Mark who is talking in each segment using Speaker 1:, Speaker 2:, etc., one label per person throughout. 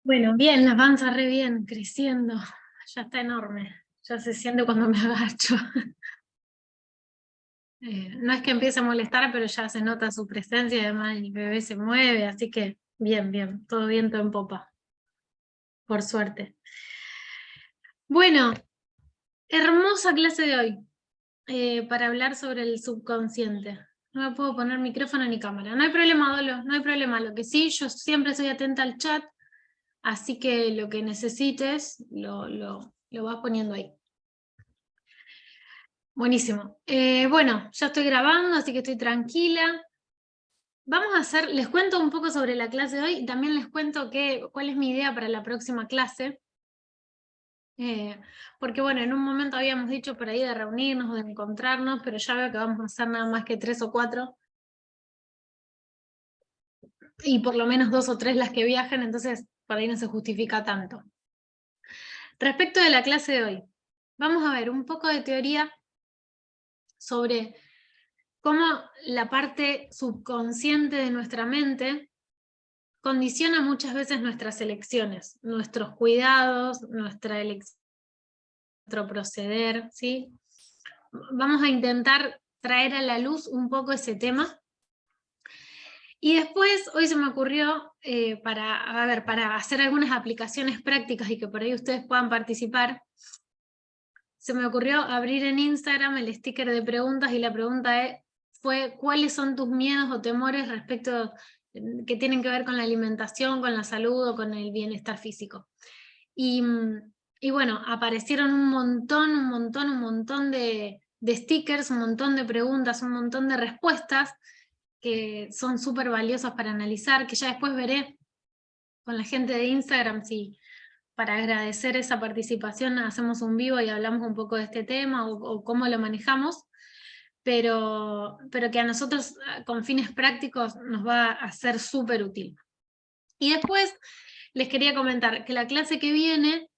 Speaker 1: Bueno, bien, la panza re bien, creciendo, ya está enorme, ya se siente cuando me agacho. No es que empiece a molestar, pero ya se nota su presencia y además el bebé se mueve, así que bien, bien, todo viento en popa, por suerte. Bueno, hermosa clase de hoy para hablar sobre el subconsciente. No me puedo poner micrófono ni cámara. No hay problema, Dolo, no hay problema. Lo que sí, yo siempre soy atenta al chat, así que lo que necesites lo vas poniendo ahí. Buenísimo. Bueno, ya estoy grabando, así que estoy tranquila. Vamos a hacer, les cuento un poco sobre la clase de hoy y también les cuento cuál es mi idea para la próxima clase. Porque bueno, en un momento habíamos dicho por ahí de reunirnos o de encontrarnos, pero ya veo que vamos a hacer nada más que 3 o 4 y por lo menos 2 o 3 las que viajen, entonces por ahí no se justifica tanto. Respecto de la clase de hoy, vamos a ver un poco de teoría sobre cómo la parte subconsciente de nuestra mente condiciona muchas veces nuestras elecciones, nuestros cuidados, nuestra elección, nuestro proceder, ¿sí? Vamos a intentar traer a la luz un poco ese tema. Y después, hoy se me ocurrió, para hacer algunas aplicaciones prácticas y que por ahí ustedes puedan participar, se me ocurrió abrir en Instagram el sticker de preguntas y la pregunta fue ¿cuáles son tus miedos o temores respecto que tienen que ver con la alimentación, con la salud o con el bienestar físico? Y bueno, aparecieron un montón de stickers, un montón de preguntas, un montón de respuestas que son súper valiosas para analizar, que ya después veré con la gente de Instagram si para agradecer esa participación hacemos un vivo y hablamos un poco de este tema o cómo lo manejamos, pero que a nosotros con fines prácticos nos va a ser súper útil. Y después les quería comentar que la clase que viene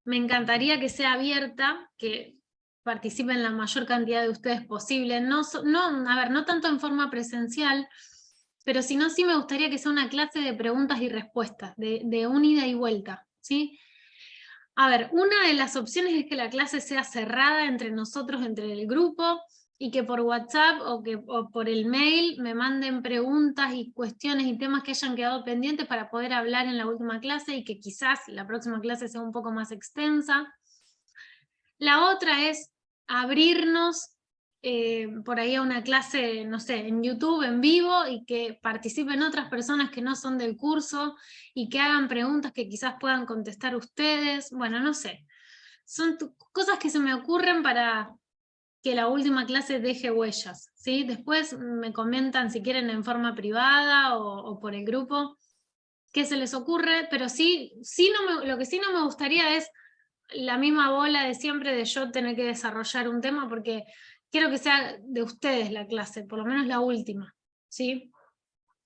Speaker 1: me encantaría que sea abierta, que participen la mayor cantidad de ustedes posible, no tanto en forma presencial, pero si no, sí me gustaría que sea una clase de preguntas y respuestas, de un ida y vuelta, ¿sí? A ver, una de las opciones es que la clase sea cerrada entre nosotros, entre el grupo, y que por WhatsApp o por el mail me manden preguntas y cuestiones y temas que hayan quedado pendientes para poder hablar en la última clase y que quizás la próxima clase sea un poco más extensa. La otra es abrirnos por ahí a una clase, no sé, en YouTube, en vivo, y que participen otras personas que no son del curso y que hagan preguntas que quizás puedan contestar ustedes. Bueno, no sé. Son cosas que se me ocurren para que la última clase deje huellas, ¿sí? Después me comentan si quieren en forma privada o por el grupo qué se les ocurre, pero lo que sí no me gustaría es la misma bola de siempre de yo tener que desarrollar un tema, porque quiero que sea de ustedes la clase, por lo menos la última, ¿sí?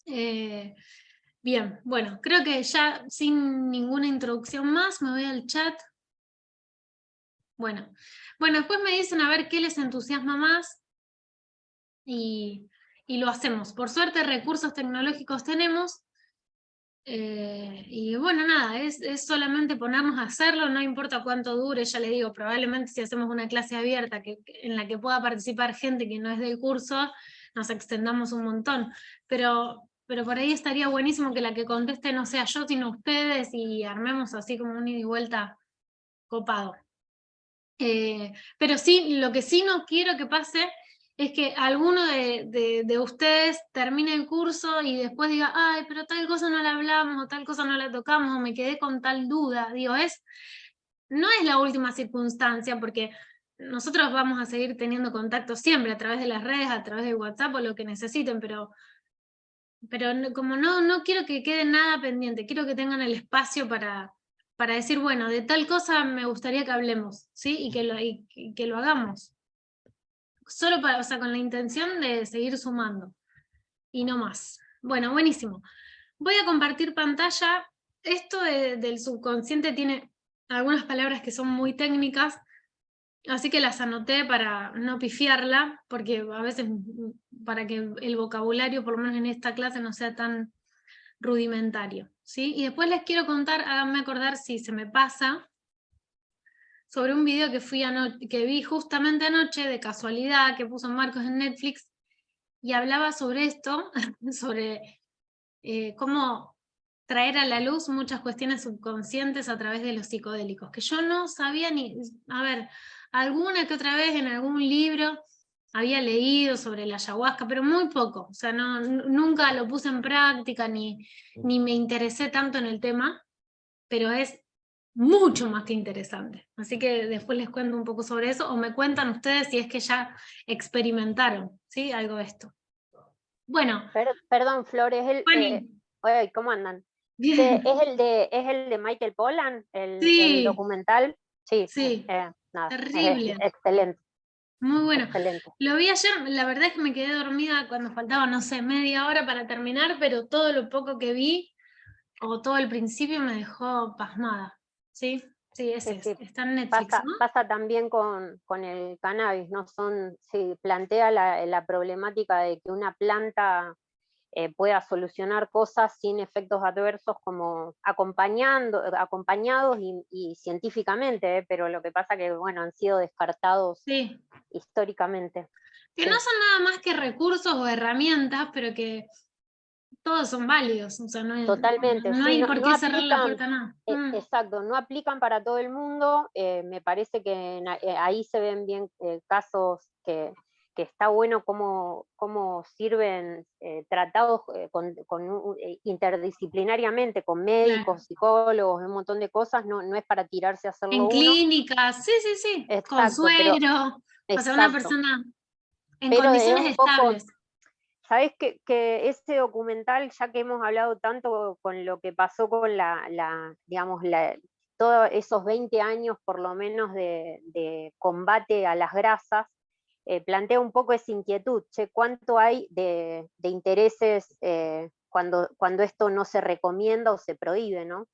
Speaker 1: Bien, bueno, creo que ya sin ninguna introducción más me voy al chat. Bueno, después me dicen a ver qué les entusiasma más y lo hacemos. Por suerte recursos tecnológicos tenemos. Y bueno, nada, es solamente ponernos a hacerlo, no importa cuánto dure, ya les digo, probablemente si hacemos una clase abierta en la que pueda participar gente que no es del curso, nos extendamos un montón, pero por ahí estaría buenísimo que la que conteste no sea yo, sino ustedes, y armemos así como un ida y vuelta copado. Pero sí, lo que sí no quiero que pase es que alguno de ustedes termine el curso y después diga, ay, pero tal cosa no la hablamos, o tal cosa no la tocamos, o me quedé con tal duda. Digo, no es la última circunstancia, porque nosotros vamos a seguir teniendo contacto siempre a través de las redes, a través de WhatsApp o lo que necesiten, pero como no quiero que quede nada pendiente, quiero que tengan el espacio para decir, bueno, de tal cosa me gustaría que hablemos, ¿sí? Y que lo hagamos. Solo o sea, con la intención de seguir sumando. Y no más. Bueno, buenísimo. Voy a compartir pantalla. Esto del subconsciente tiene algunas palabras que son muy técnicas, así que las anoté para no pifiarla, porque a veces para que el vocabulario, por lo menos en esta clase, no sea tan rudimentario. ¿sí? Y después les quiero contar, háganme acordar si se me pasa, sobre un video que vi justamente anoche, de casualidad, que puso Marcos en Netflix, y hablaba sobre esto, sobre cómo traer a la luz muchas cuestiones subconscientes a través de los psicodélicos, que yo no sabía ni, a ver, alguna que otra vez en algún libro había leído sobre la ayahuasca, pero muy poco, o sea, nunca lo puse en práctica, ni me interesé tanto en el tema, pero es mucho más que interesante. Así que después les cuento un poco sobre eso, o me cuentan ustedes si es que ya experimentaron, ¿sí? Algo de esto. Bueno,
Speaker 2: Perdón, Flor,
Speaker 1: Fanny,
Speaker 2: oye, ¿cómo andan?
Speaker 1: bien,
Speaker 2: Es el de Michael Pollan, el
Speaker 1: sí,
Speaker 2: documental? Sí,
Speaker 1: sí,
Speaker 2: nada,
Speaker 1: terrible,
Speaker 2: excelente,
Speaker 1: muy bueno.
Speaker 2: excelente.
Speaker 1: Lo vi ayer, la verdad es que me quedé dormida cuando faltaba, no sé, media hora para terminar, pero todo lo poco que vi, o todo el principio, me dejó pasmada, ¿sí? Sí,
Speaker 2: Sí,
Speaker 1: ese es,
Speaker 2: sí.
Speaker 1: está en Netflix, ¿no?
Speaker 2: Pasa también con el cannabis, ¿no? Sí, plantea la problemática de que una planta pueda solucionar cosas sin efectos adversos, como acompañados y científicamente, pero lo que pasa que, bueno, han sido descartados
Speaker 1: Sí,
Speaker 2: históricamente.
Speaker 1: que no
Speaker 2: Sí,
Speaker 1: son nada más que recursos o herramientas, pero que todos son válidos, o sea,
Speaker 2: totalmente,
Speaker 1: no
Speaker 2: sí,
Speaker 1: hay
Speaker 2: no,
Speaker 1: por
Speaker 2: no
Speaker 1: qué cerrar la
Speaker 2: aplican,
Speaker 1: puerta a nada.
Speaker 2: exacto, no aplican para todo el mundo. Me parece que ahí se ven bien casos que está bueno cómo sirven tratados interdisciplinariamente con
Speaker 1: Claro.
Speaker 2: médicos, psicólogos, un montón de cosas. No es para tirarse a hacerlo
Speaker 1: En
Speaker 2: uno.
Speaker 1: clínicas, sí, sí, sí, con
Speaker 2: Exacto,
Speaker 1: suero, o sea, una
Speaker 2: exacto,
Speaker 1: persona en
Speaker 2: pero es
Speaker 1: condiciones
Speaker 2: un poco.
Speaker 1: estables.
Speaker 2: Sabes que ese documental, ya que hemos hablado tanto con lo que pasó con digamos, todos esos 20 años por lo menos de combate a las grasas, plantea un poco esa inquietud, che, ¿cuánto hay de intereses cuando esto no se recomienda o se prohíbe, ¿no?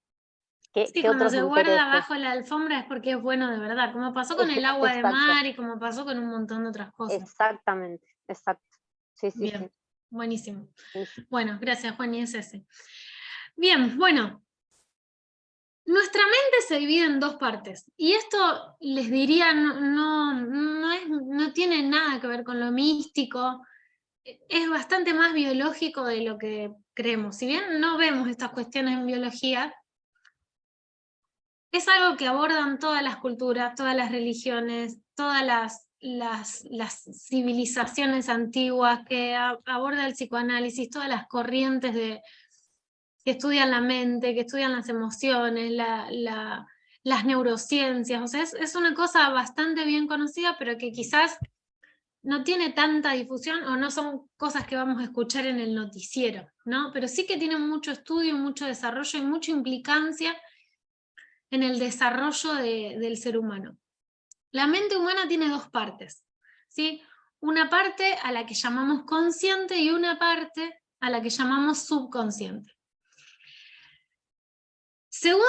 Speaker 1: Sí,
Speaker 2: ¿Qué
Speaker 1: cuando
Speaker 2: otros
Speaker 1: se guarda
Speaker 2: intereses?
Speaker 1: bajo la alfombra es porque es bueno de verdad, como pasó con el agua de
Speaker 2: Exacto,
Speaker 1: mar y como pasó con un montón de otras cosas.
Speaker 2: exactamente, exacto. Sí, sí, sí.
Speaker 1: Bien, buenísimo.
Speaker 2: Buenísimo.
Speaker 1: Bueno, gracias Juan, y es ese. Bien, bueno, nuestra mente se divide en dos partes, y esto les diría, no tiene nada que ver con lo místico, es bastante más biológico de lo que creemos. Si bien no vemos estas cuestiones en biología, es algo que abordan todas las culturas, todas las religiones, todas las civilizaciones antiguas, que aborda el psicoanálisis, todas las corrientes que estudian la mente, que estudian las emociones, las neurociencias. O sea, es una cosa bastante bien conocida, pero que quizás no tiene tanta difusión o no son cosas que vamos a escuchar en el noticiero, ¿no? Pero sí que tienen mucho estudio, mucho desarrollo y mucha implicancia en el desarrollo del ser humano. La mente humana tiene dos partes, ¿sí? Una parte a la que llamamos consciente y una parte a la que llamamos subconsciente. Según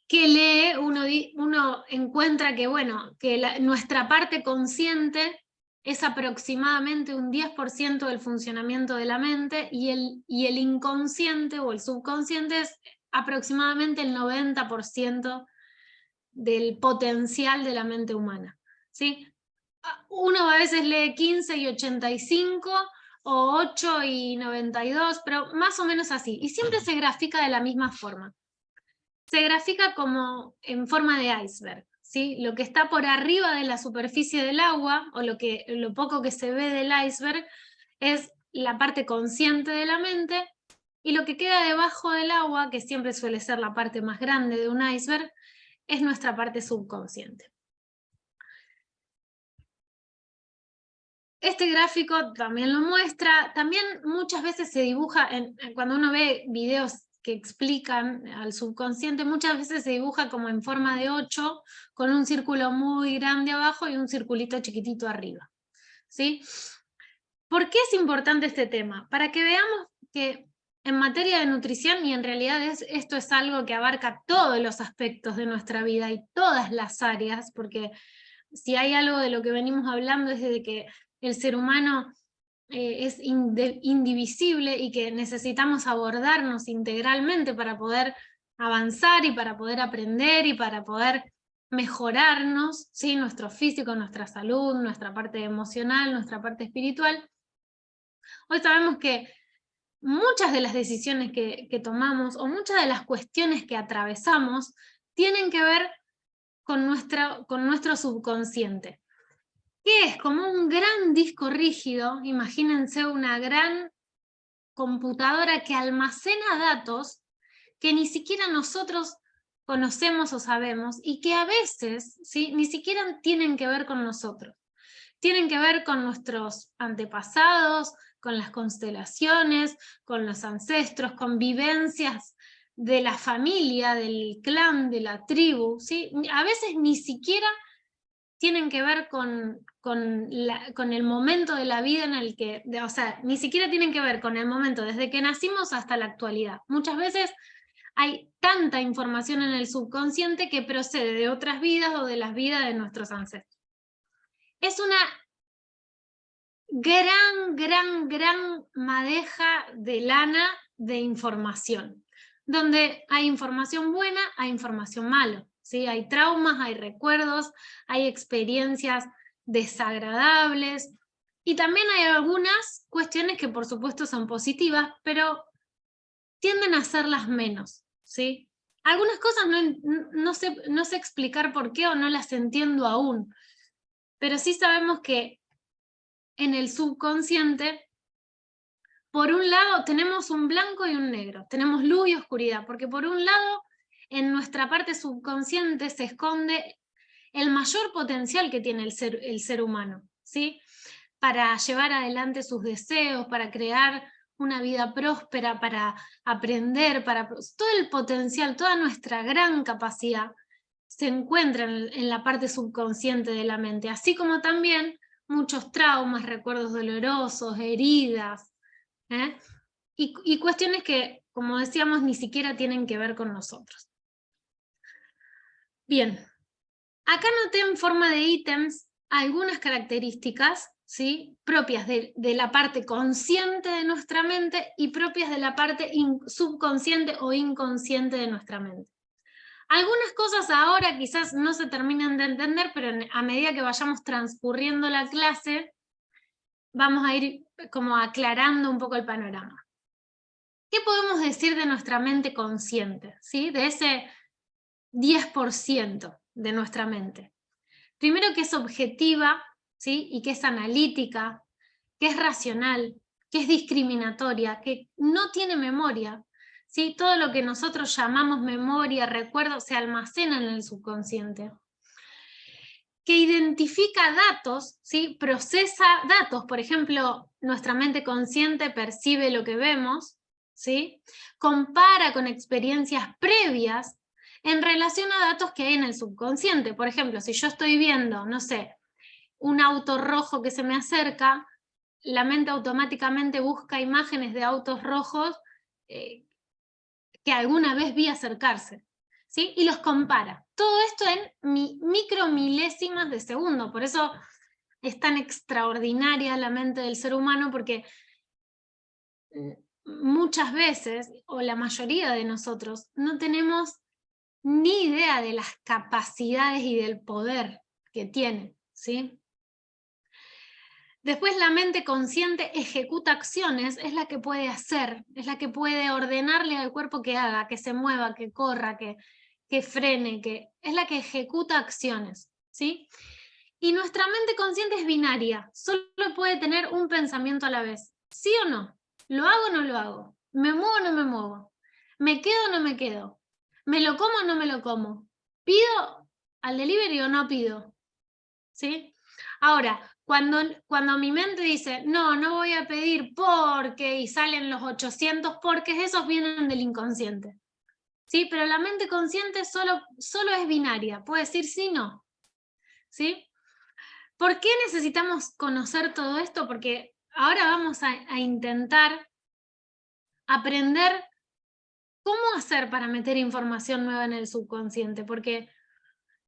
Speaker 1: que lee, uno encuentra que, bueno, que nuestra parte consciente es aproximadamente un 10% del funcionamiento de la mente y el inconsciente o el subconsciente es aproximadamente el 90% del potencial de la mente humana, ¿sí? Uno a veces lee 15 y 85 o 8 y 92, pero más o menos así. Y siempre se grafica de la misma forma. Se grafica como en forma de iceberg, ¿sí? Lo que está por arriba de la superficie del agua, o lo poco que se ve del iceberg, es la parte consciente de la mente, y lo que queda debajo del agua, que siempre suele ser la parte más grande de un iceberg, es nuestra parte subconsciente. Este gráfico también lo muestra, también muchas veces se dibuja, cuando uno ve videos que explican al subconsciente, muchas veces se dibuja como en forma de 8, con un círculo muy grande abajo y un circulito chiquitito arriba, ¿sí? ¿Por qué es importante este tema? Para que veamos que en materia de nutrición, y en realidad esto es algo que abarca todos los aspectos de nuestra vida y todas las áreas, porque si hay algo de lo que venimos hablando es de que el ser humano es indivisible y que necesitamos abordarnos integralmente para poder avanzar y para poder aprender y para poder mejorarnos, ¿sí? Nuestro físico, nuestra salud, nuestra parte emocional, nuestra parte espiritual. Hoy sabemos que muchas de las decisiones que tomamos o muchas de las cuestiones que atravesamos tienen que ver con nuestro subconsciente, que es como un gran disco rígido. Imagínense una gran computadora que almacena datos que ni siquiera nosotros conocemos o sabemos y que a veces, ¿sí?, ni siquiera tienen que ver con nosotros. Tienen que ver con nuestros antepasados, con las constelaciones, con los ancestros, con vivencias de la familia, del clan, de la tribu, ¿sí? A veces ni siquiera tienen que ver con el momento de la vida en el que, o sea, ni siquiera tienen que ver con el momento desde que nacimos hasta la actualidad. Muchas veces hay tanta información en el subconsciente que procede de otras vidas o de las vidas de nuestros ancestros. Es una gran madeja de lana de información, donde hay información buena, hay información mala, ¿sí? Hay traumas, hay recuerdos, hay experiencias desagradables, y también hay algunas cuestiones que por supuesto son positivas, pero tienden a serlas menos, ¿sí? Algunas cosas no sé explicar por qué o no las entiendo aún, pero sí sabemos que en el subconsciente, por un lado tenemos un blanco y un negro, tenemos luz y oscuridad, porque por un lado en nuestra parte subconsciente se esconde el mayor potencial que tiene el ser humano, ¿sí? Para llevar adelante sus deseos, para crear una vida próspera, para aprender, todo el potencial, toda nuestra gran capacidad se encuentra en la parte subconsciente de la mente, así como también muchos traumas, recuerdos dolorosos, heridas, ¿eh? Y cuestiones que, como decíamos, ni siquiera tienen que ver con nosotros. Bien, acá noté en forma de ítems algunas características, ¿sí?, propias de la parte consciente de nuestra mente y propias de la parte subconsciente o inconsciente de nuestra mente. Algunas cosas ahora quizás no se terminan de entender, pero a medida que vayamos transcurriendo la clase, vamos a ir como aclarando un poco el panorama. ¿Qué podemos decir de nuestra mente consciente? ¿Sí? De ese 10% de nuestra mente. Primero, que es objetiva, ¿sí?, y que es analítica, que es racional, que es discriminatoria, que no tiene memoria, ¿sí? Todo lo que nosotros llamamos memoria, recuerdo, se almacena en el subconsciente. Que identifica datos, ¿sí?, procesa datos. Por ejemplo, nuestra mente consciente percibe lo que vemos, ¿sí?, compara con experiencias previas en relación a datos que hay en el subconsciente. Por ejemplo, si yo estoy viendo, no sé, un auto rojo que se me acerca, la mente automáticamente busca imágenes de autos rojos que alguna vez vi acercarse, ¿sí?, y los compara. Todo esto en micromilésimas de segundo. Por eso es tan extraordinaria la mente del ser humano, porque muchas veces, o la mayoría de nosotros, no tenemos ni idea de las capacidades y del poder que tiene, ¿sí? Después, la mente consciente ejecuta acciones, es la que puede hacer, es la que puede ordenarle al cuerpo que haga, que se mueva, que corra, que frene, es la que ejecuta acciones, ¿sí? Y nuestra mente consciente es binaria, solo puede tener un pensamiento a la vez, ¿sí o no? ¿Lo hago o no lo hago? ¿Me muevo o no me muevo? ¿Me quedo o no me quedo? ¿Me lo como o no me lo como? ¿Pido al delivery o no pido? ¿Sí? Ahora, cuando mi mente dice, no, no voy a pedir porque, y salen los 800 porque, esos vienen del inconsciente, ¿sí? Pero la mente consciente solo es binaria, puede decir sí, no, ¿sí? ¿Por qué necesitamos conocer todo esto? Porque ahora vamos a intentar aprender cómo hacer para meter información nueva en el subconsciente, porque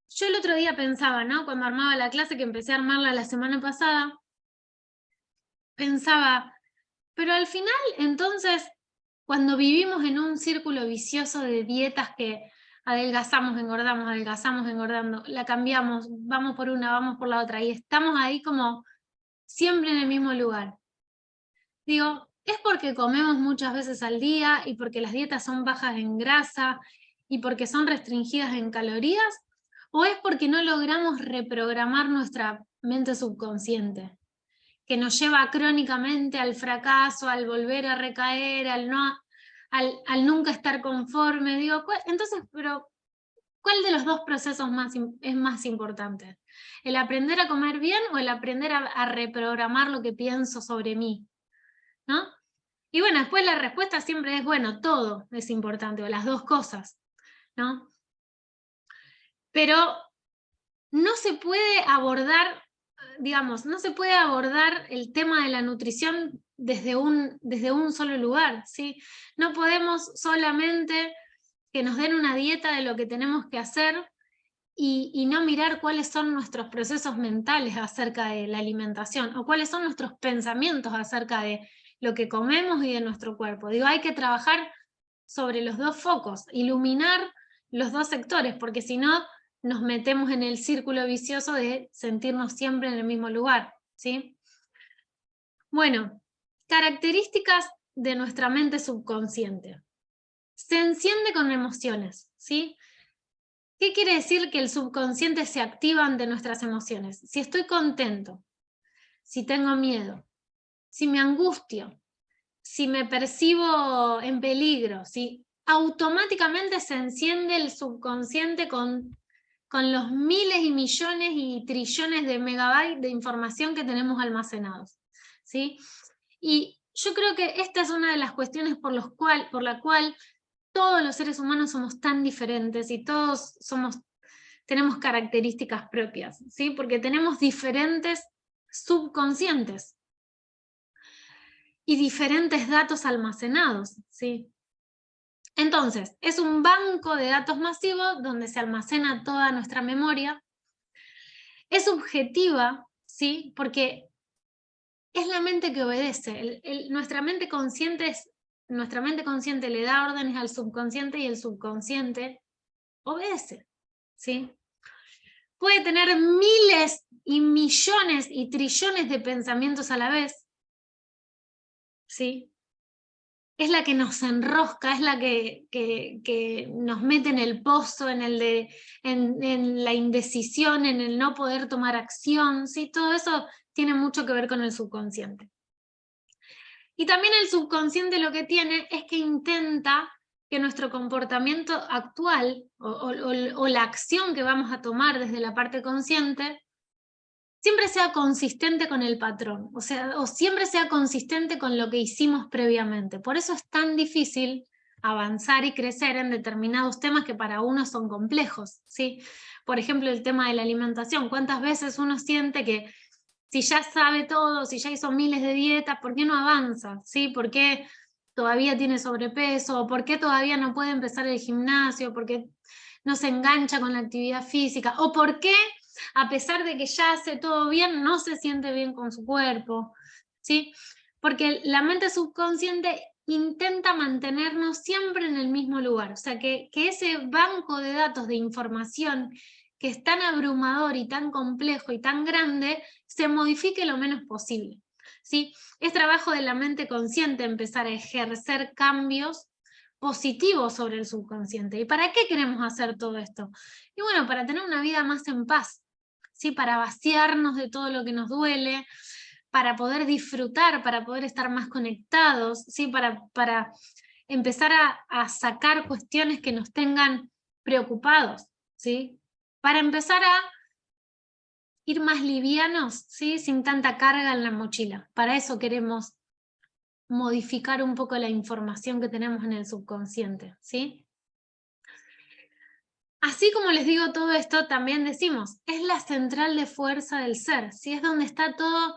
Speaker 1: yo el otro día pensaba, ¿no?, cuando armaba la clase, que empecé a armarla la semana pasada, pensaba, pero al final, entonces, cuando vivimos en un círculo vicioso de dietas que adelgazamos, engordando, la cambiamos, vamos por una, vamos por la otra, y estamos ahí como siempre en el mismo lugar. Digo, ¿es porque comemos muchas veces al día y porque las dietas son bajas en grasa y porque son restringidas en calorías? ¿O es porque no logramos reprogramar nuestra mente subconsciente, que nos lleva crónicamente al fracaso, al volver a recaer, al nunca estar conforme? Digo, entonces, pero ¿cuál de los dos procesos es más importante? ¿El aprender a comer bien o el aprender a reprogramar lo que pienso sobre mí? ¿No? Y bueno, después la respuesta siempre es, bueno, todo es importante, o las dos cosas, ¿no? Pero no se puede abordar, digamos, no se puede abordar el tema de la nutrición desde un solo lugar, ¿sí? No podemos solamente que nos den una dieta de lo que tenemos que hacer y no mirar cuáles son nuestros procesos mentales acerca de la alimentación o cuáles son nuestros pensamientos acerca de lo que comemos y de nuestro cuerpo. Digo, hay que trabajar sobre los dos focos, iluminar los dos sectores, porque si no nos metemos en el círculo vicioso de sentirnos siempre en el mismo lugar, ¿sí? Bueno, características de nuestra mente subconsciente. Se enciende con emociones, ¿sí? ¿Qué quiere decir que el subconsciente se activa ante nuestras emociones? Si estoy contento, si tengo miedo, si me angustio, si me percibo en peligro, si automáticamente se enciende el subconsciente con los miles y millones y trillones de megabytes de información que tenemos almacenados, ¿sí? Y yo creo que esta es una de las cuestiones por la cual todos los seres humanos somos tan diferentes y todos tenemos características propias, ¿sí? Porque tenemos diferentes subconscientes y diferentes datos almacenados, ¿sí? Entonces, es un banco de datos masivo donde se almacena toda nuestra memoria. Es subjetiva, ¿sí? Porque es la mente que obedece. Nuestra mente consciente le da órdenes al subconsciente y el subconsciente obedece, ¿sí? Puede tener miles y millones y trillones de pensamientos a la vez, ¿sí? Es la que nos enrosca, es la que nos mete en el pozo, en la indecisión, en el no poder tomar acción, ¿sí? Todo eso tiene mucho que ver con el subconsciente. Y también el subconsciente lo que tiene es que intenta que nuestro comportamiento actual o la acción que vamos a tomar desde la parte consciente siempre sea consistente con el patrón, o siempre sea consistente con lo que hicimos previamente. Por eso es tan difícil avanzar y crecer en determinados temas que para uno son complejos, ¿sí? Por ejemplo, el tema de la alimentación. ¿Cuántas veces uno siente que si ya sabe todo, si ya hizo miles de dietas, ¿por qué no avanza? ¿Sí? ¿Por qué todavía tiene sobrepeso? ¿Por qué todavía no puede empezar el gimnasio? ¿Por qué no se engancha con la actividad física? ¿O por qué, a pesar de que ya hace todo bien, no se siente bien con su cuerpo? ¿Sí? Porque la mente subconsciente intenta mantenernos siempre en el mismo lugar. O sea, que ese banco de datos de información que es tan abrumador y tan complejo y tan grande, se modifique lo menos posible, ¿sí? Es trabajo de la mente consciente empezar a ejercer cambios positivos sobre el subconsciente. ¿Y para qué queremos hacer todo esto? Y bueno, para tener una vida más en paz, ¿sí? Para vaciarnos de todo lo que nos duele, para poder disfrutar, para poder estar más conectados, ¿sí? Para empezar a sacar cuestiones que nos tengan preocupados, ¿sí? Para empezar a ir más livianos, ¿sí? Sin tanta carga en la mochila. Para eso queremos modificar un poco la información que tenemos en el subconsciente, ¿sí? Así como les digo todo esto, también decimos, es la central de fuerza del ser, ¿sí? Es donde está todo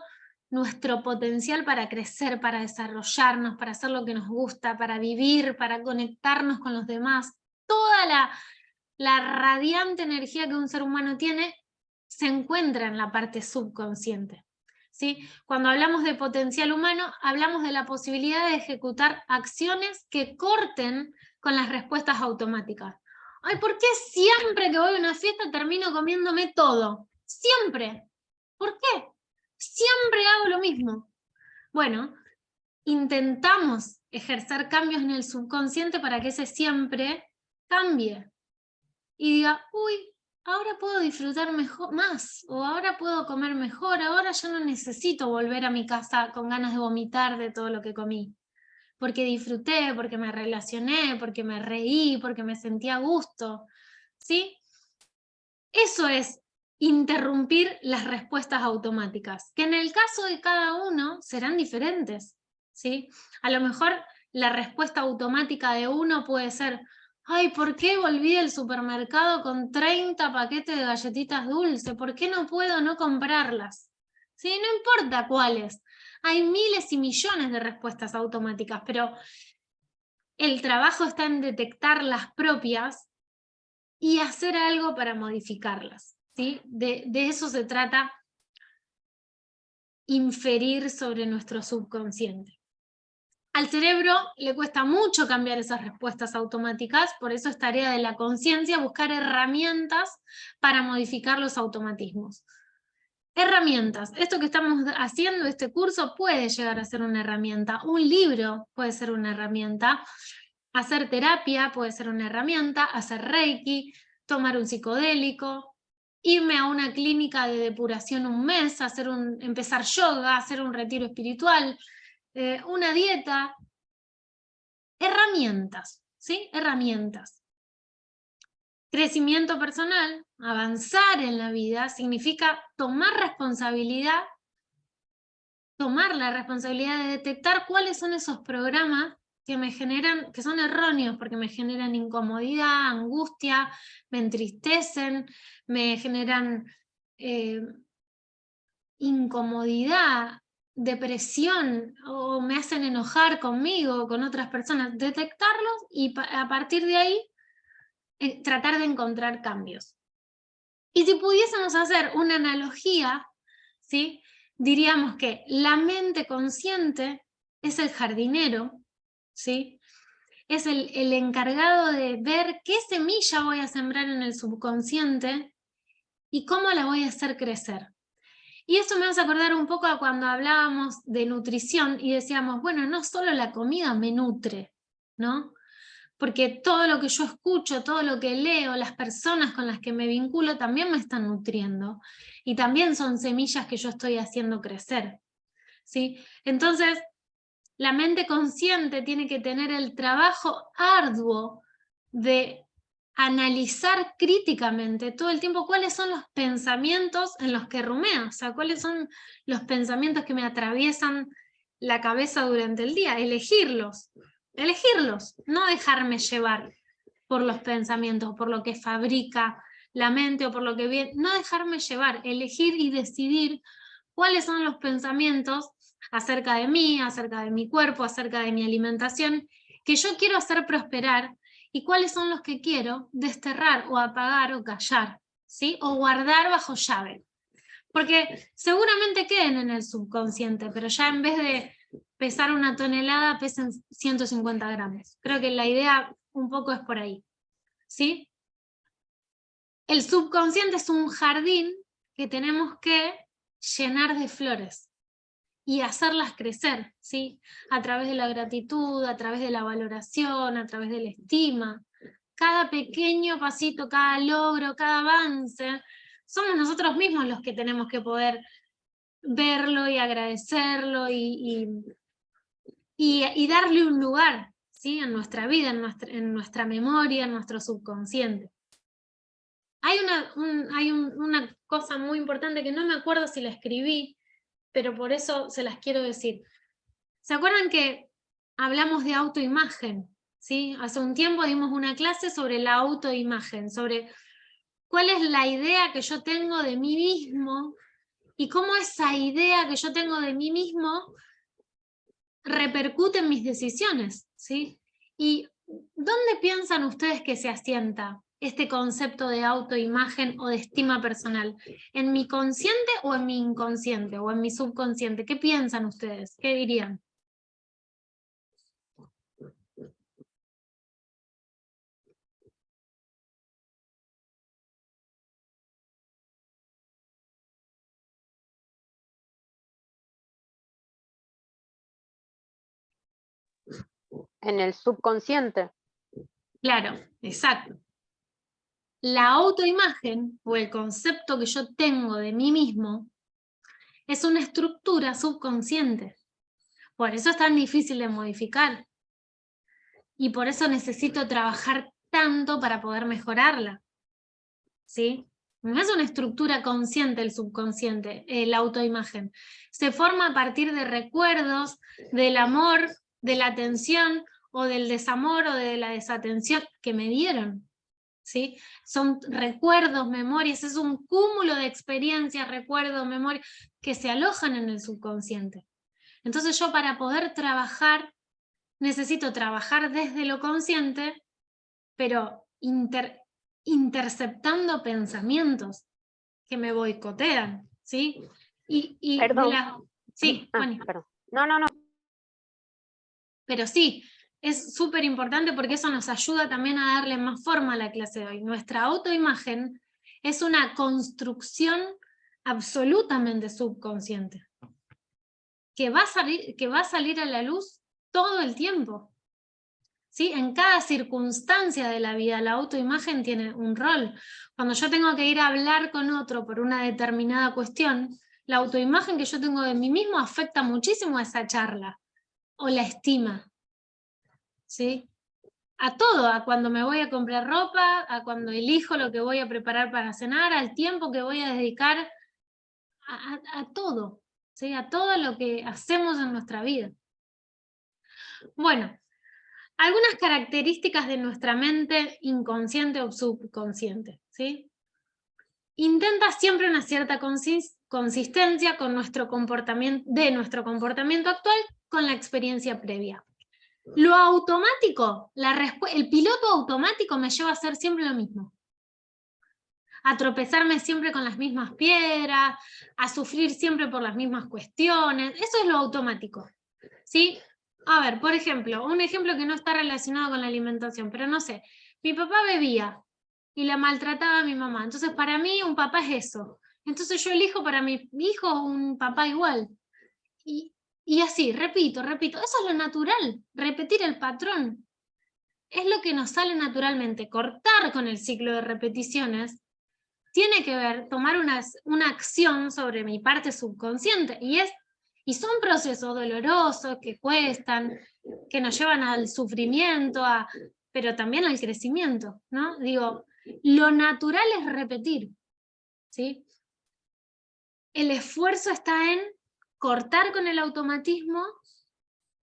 Speaker 1: nuestro potencial para crecer, para desarrollarnos, para hacer lo que nos gusta, para vivir, para conectarnos con los demás. Toda la radiante energía que un ser humano tiene se encuentra en la parte subconsciente. ¿sí? Cuando hablamos de potencial humano, hablamos de la posibilidad de ejecutar acciones que corten con las respuestas automáticas. Ay, ¿por qué siempre que voy a una fiesta termino comiéndome todo? Siempre. ¿Por qué? Siempre hago lo mismo. Bueno, intentamos ejercer cambios en el subconsciente para que ese siempre cambie. Y diga, uy, ahora puedo disfrutar mejor, más, o ahora puedo comer mejor, ahora ya no necesito volver a mi casa con ganas de vomitar de todo lo que comí. Porque disfruté, porque me relacioné, porque me reí, porque me sentí a gusto. ¿Sí? Eso es interrumpir las respuestas automáticas, que en el caso de cada uno serán diferentes. ¿Sí? A lo mejor la respuesta automática de uno puede ser, ay, ¿por qué volví del supermercado con 30 paquetes de galletitas dulces? ¿Por qué no puedo no comprarlas? ¿Sí? No importa cuáles. Hay miles y millones de respuestas automáticas, pero el trabajo está en detectar las propias y hacer algo para modificarlas. ¿Sí? De eso se trata inferir sobre nuestro subconsciente. Al cerebro le cuesta mucho cambiar esas respuestas automáticas, por eso es tarea de la conciencia buscar herramientas para modificar los automatismos. Herramientas. Esto que estamos haciendo, este curso, puede llegar a ser una herramienta. Un libro puede ser una herramienta. Hacer terapia puede ser una herramienta. Hacer reiki, tomar un psicodélico, irme a una clínica de depuración un mes, empezar yoga, hacer un retiro espiritual, una dieta. Herramientas, ¿sí? Herramientas. Crecimiento personal, avanzar en la vida, significa tomar responsabilidad, tomar la responsabilidad de detectar cuáles son esos programas que me generan, que son erróneos porque me generan incomodidad, angustia, me entristecen, me generan incomodidad, depresión, o me hacen enojar conmigo o con otras personas. Detectarlos y a partir de ahí tratar de encontrar cambios. Y si pudiésemos hacer una analogía, ¿sí? Diríamos que la mente consciente es el jardinero, ¿sí? Es el encargado de ver qué semilla voy a sembrar en el subconsciente y cómo la voy a hacer crecer. Y esto me hace acordar un poco a cuando hablábamos de nutrición y decíamos, bueno, no solo la comida me nutre, ¿no? Porque todo lo que yo escucho, todo lo que leo, las personas con las que me vinculo también me están nutriendo. Y también son semillas que yo estoy haciendo crecer, ¿sí? Entonces, la mente consciente tiene que tener el trabajo arduo de analizar críticamente todo el tiempo cuáles son los pensamientos en los que rumeo, o sea, cuáles son los pensamientos que me atraviesan la cabeza durante el día, elegirlos, no dejarme llevar por los pensamientos, por lo que fabrica la mente o por lo que viene, no dejarme llevar, elegir y decidir cuáles son los pensamientos acerca de mí, acerca de mi cuerpo, acerca de mi alimentación, que yo quiero hacer prosperar y cuáles son los que quiero desterrar o apagar o callar, ¿sí? O guardar bajo llave. Porque seguramente queden en el subconsciente, pero ya en vez de pesar 1 tonelada, pesen 150 gramos. Creo que la idea un poco es por ahí, ¿sí? El subconsciente es un jardín que tenemos que llenar de flores y hacerlas crecer, ¿sí? A través de la gratitud, a través de la valoración, a través de la estima. Cada pequeño pasito, cada logro, cada avance, somos nosotros mismos los que tenemos que poder verlo y agradecerlo y darle un lugar, ¿sí? En nuestra vida, en nuestra memoria, en nuestro subconsciente. Hay una cosa muy importante que no me acuerdo si la escribí, pero por eso se las quiero decir. ¿Se acuerdan que hablamos de autoimagen? ¿Sí? Hace un tiempo dimos una clase sobre la autoimagen, sobre cuál es la idea que yo tengo de mí mismo y cómo esa idea que yo tengo de mí mismo repercute en mis decisiones, ¿sí? ¿Y dónde piensan ustedes que se asienta este concepto de autoimagen o de estima personal? ¿En mi consciente o en mi inconsciente o en mi subconsciente? ¿Qué piensan ustedes? ¿Qué dirían?
Speaker 2: En el subconsciente.
Speaker 1: Claro, exacto. La autoimagen o el concepto que yo tengo de mí mismo es una estructura subconsciente. Por eso es tan difícil de modificar. Y por eso necesito trabajar tanto para poder mejorarla. ¿Sí? No es una estructura consciente el subconsciente, la autoimagen. Se forma a partir de recuerdos, del amor, de la atención o del desamor o de la desatención que me dieron. ¿Sí? Son recuerdos, memorias, es un cúmulo de experiencias, recuerdos, memorias que se alojan en el subconsciente. Entonces yo para poder trabajar, necesito trabajar desde lo consciente, pero interceptando pensamientos que me boicotean, ¿sí?
Speaker 2: Perdón.
Speaker 1: Sí, Juani.
Speaker 2: Perdón. No.
Speaker 1: Pero sí, es súper importante porque eso nos ayuda también a darle más forma a la clase de hoy. Nuestra autoimagen es una construcción absolutamente subconsciente, que va a salir a la luz todo el tiempo. ¿Sí? En cada circunstancia de la vida la autoimagen tiene un rol. Cuando yo tengo que ir a hablar con otro por una determinada cuestión, la autoimagen que yo tengo de mí mismo afecta muchísimo a esa charla o la estima. ¿Sí? A todo, a cuando me voy a comprar ropa, a cuando elijo lo que voy a preparar para cenar, al tiempo que voy a dedicar a todo, ¿sí? A todo lo que hacemos en nuestra vida. Bueno, algunas características de nuestra mente inconsciente o subconsciente, ¿sí? Intenta siempre una cierta consistencia con nuestro comportamiento actual con la experiencia previa. Lo automático, el piloto automático me lleva a hacer siempre lo mismo. A tropezarme siempre con las mismas piedras, a sufrir siempre por las mismas cuestiones. Eso es lo automático, ¿sí? A ver, por ejemplo, un ejemplo que no está relacionado con la alimentación, pero no sé, mi papá bebía y la maltrataba a mi mamá, entonces para mí un papá es eso, entonces yo elijo para mi hijo un papá igual, y así, repito, eso es lo natural, repetir el patrón, es lo que nos sale naturalmente. Cortar con el ciclo de repeticiones tiene que ver, tomar una acción sobre mi parte subconsciente, y son procesos dolorosos que cuestan, que nos llevan al sufrimiento, pero también al crecimiento, ¿no? Digo, lo natural es repetir, ¿sí? El esfuerzo está en cortar con el automatismo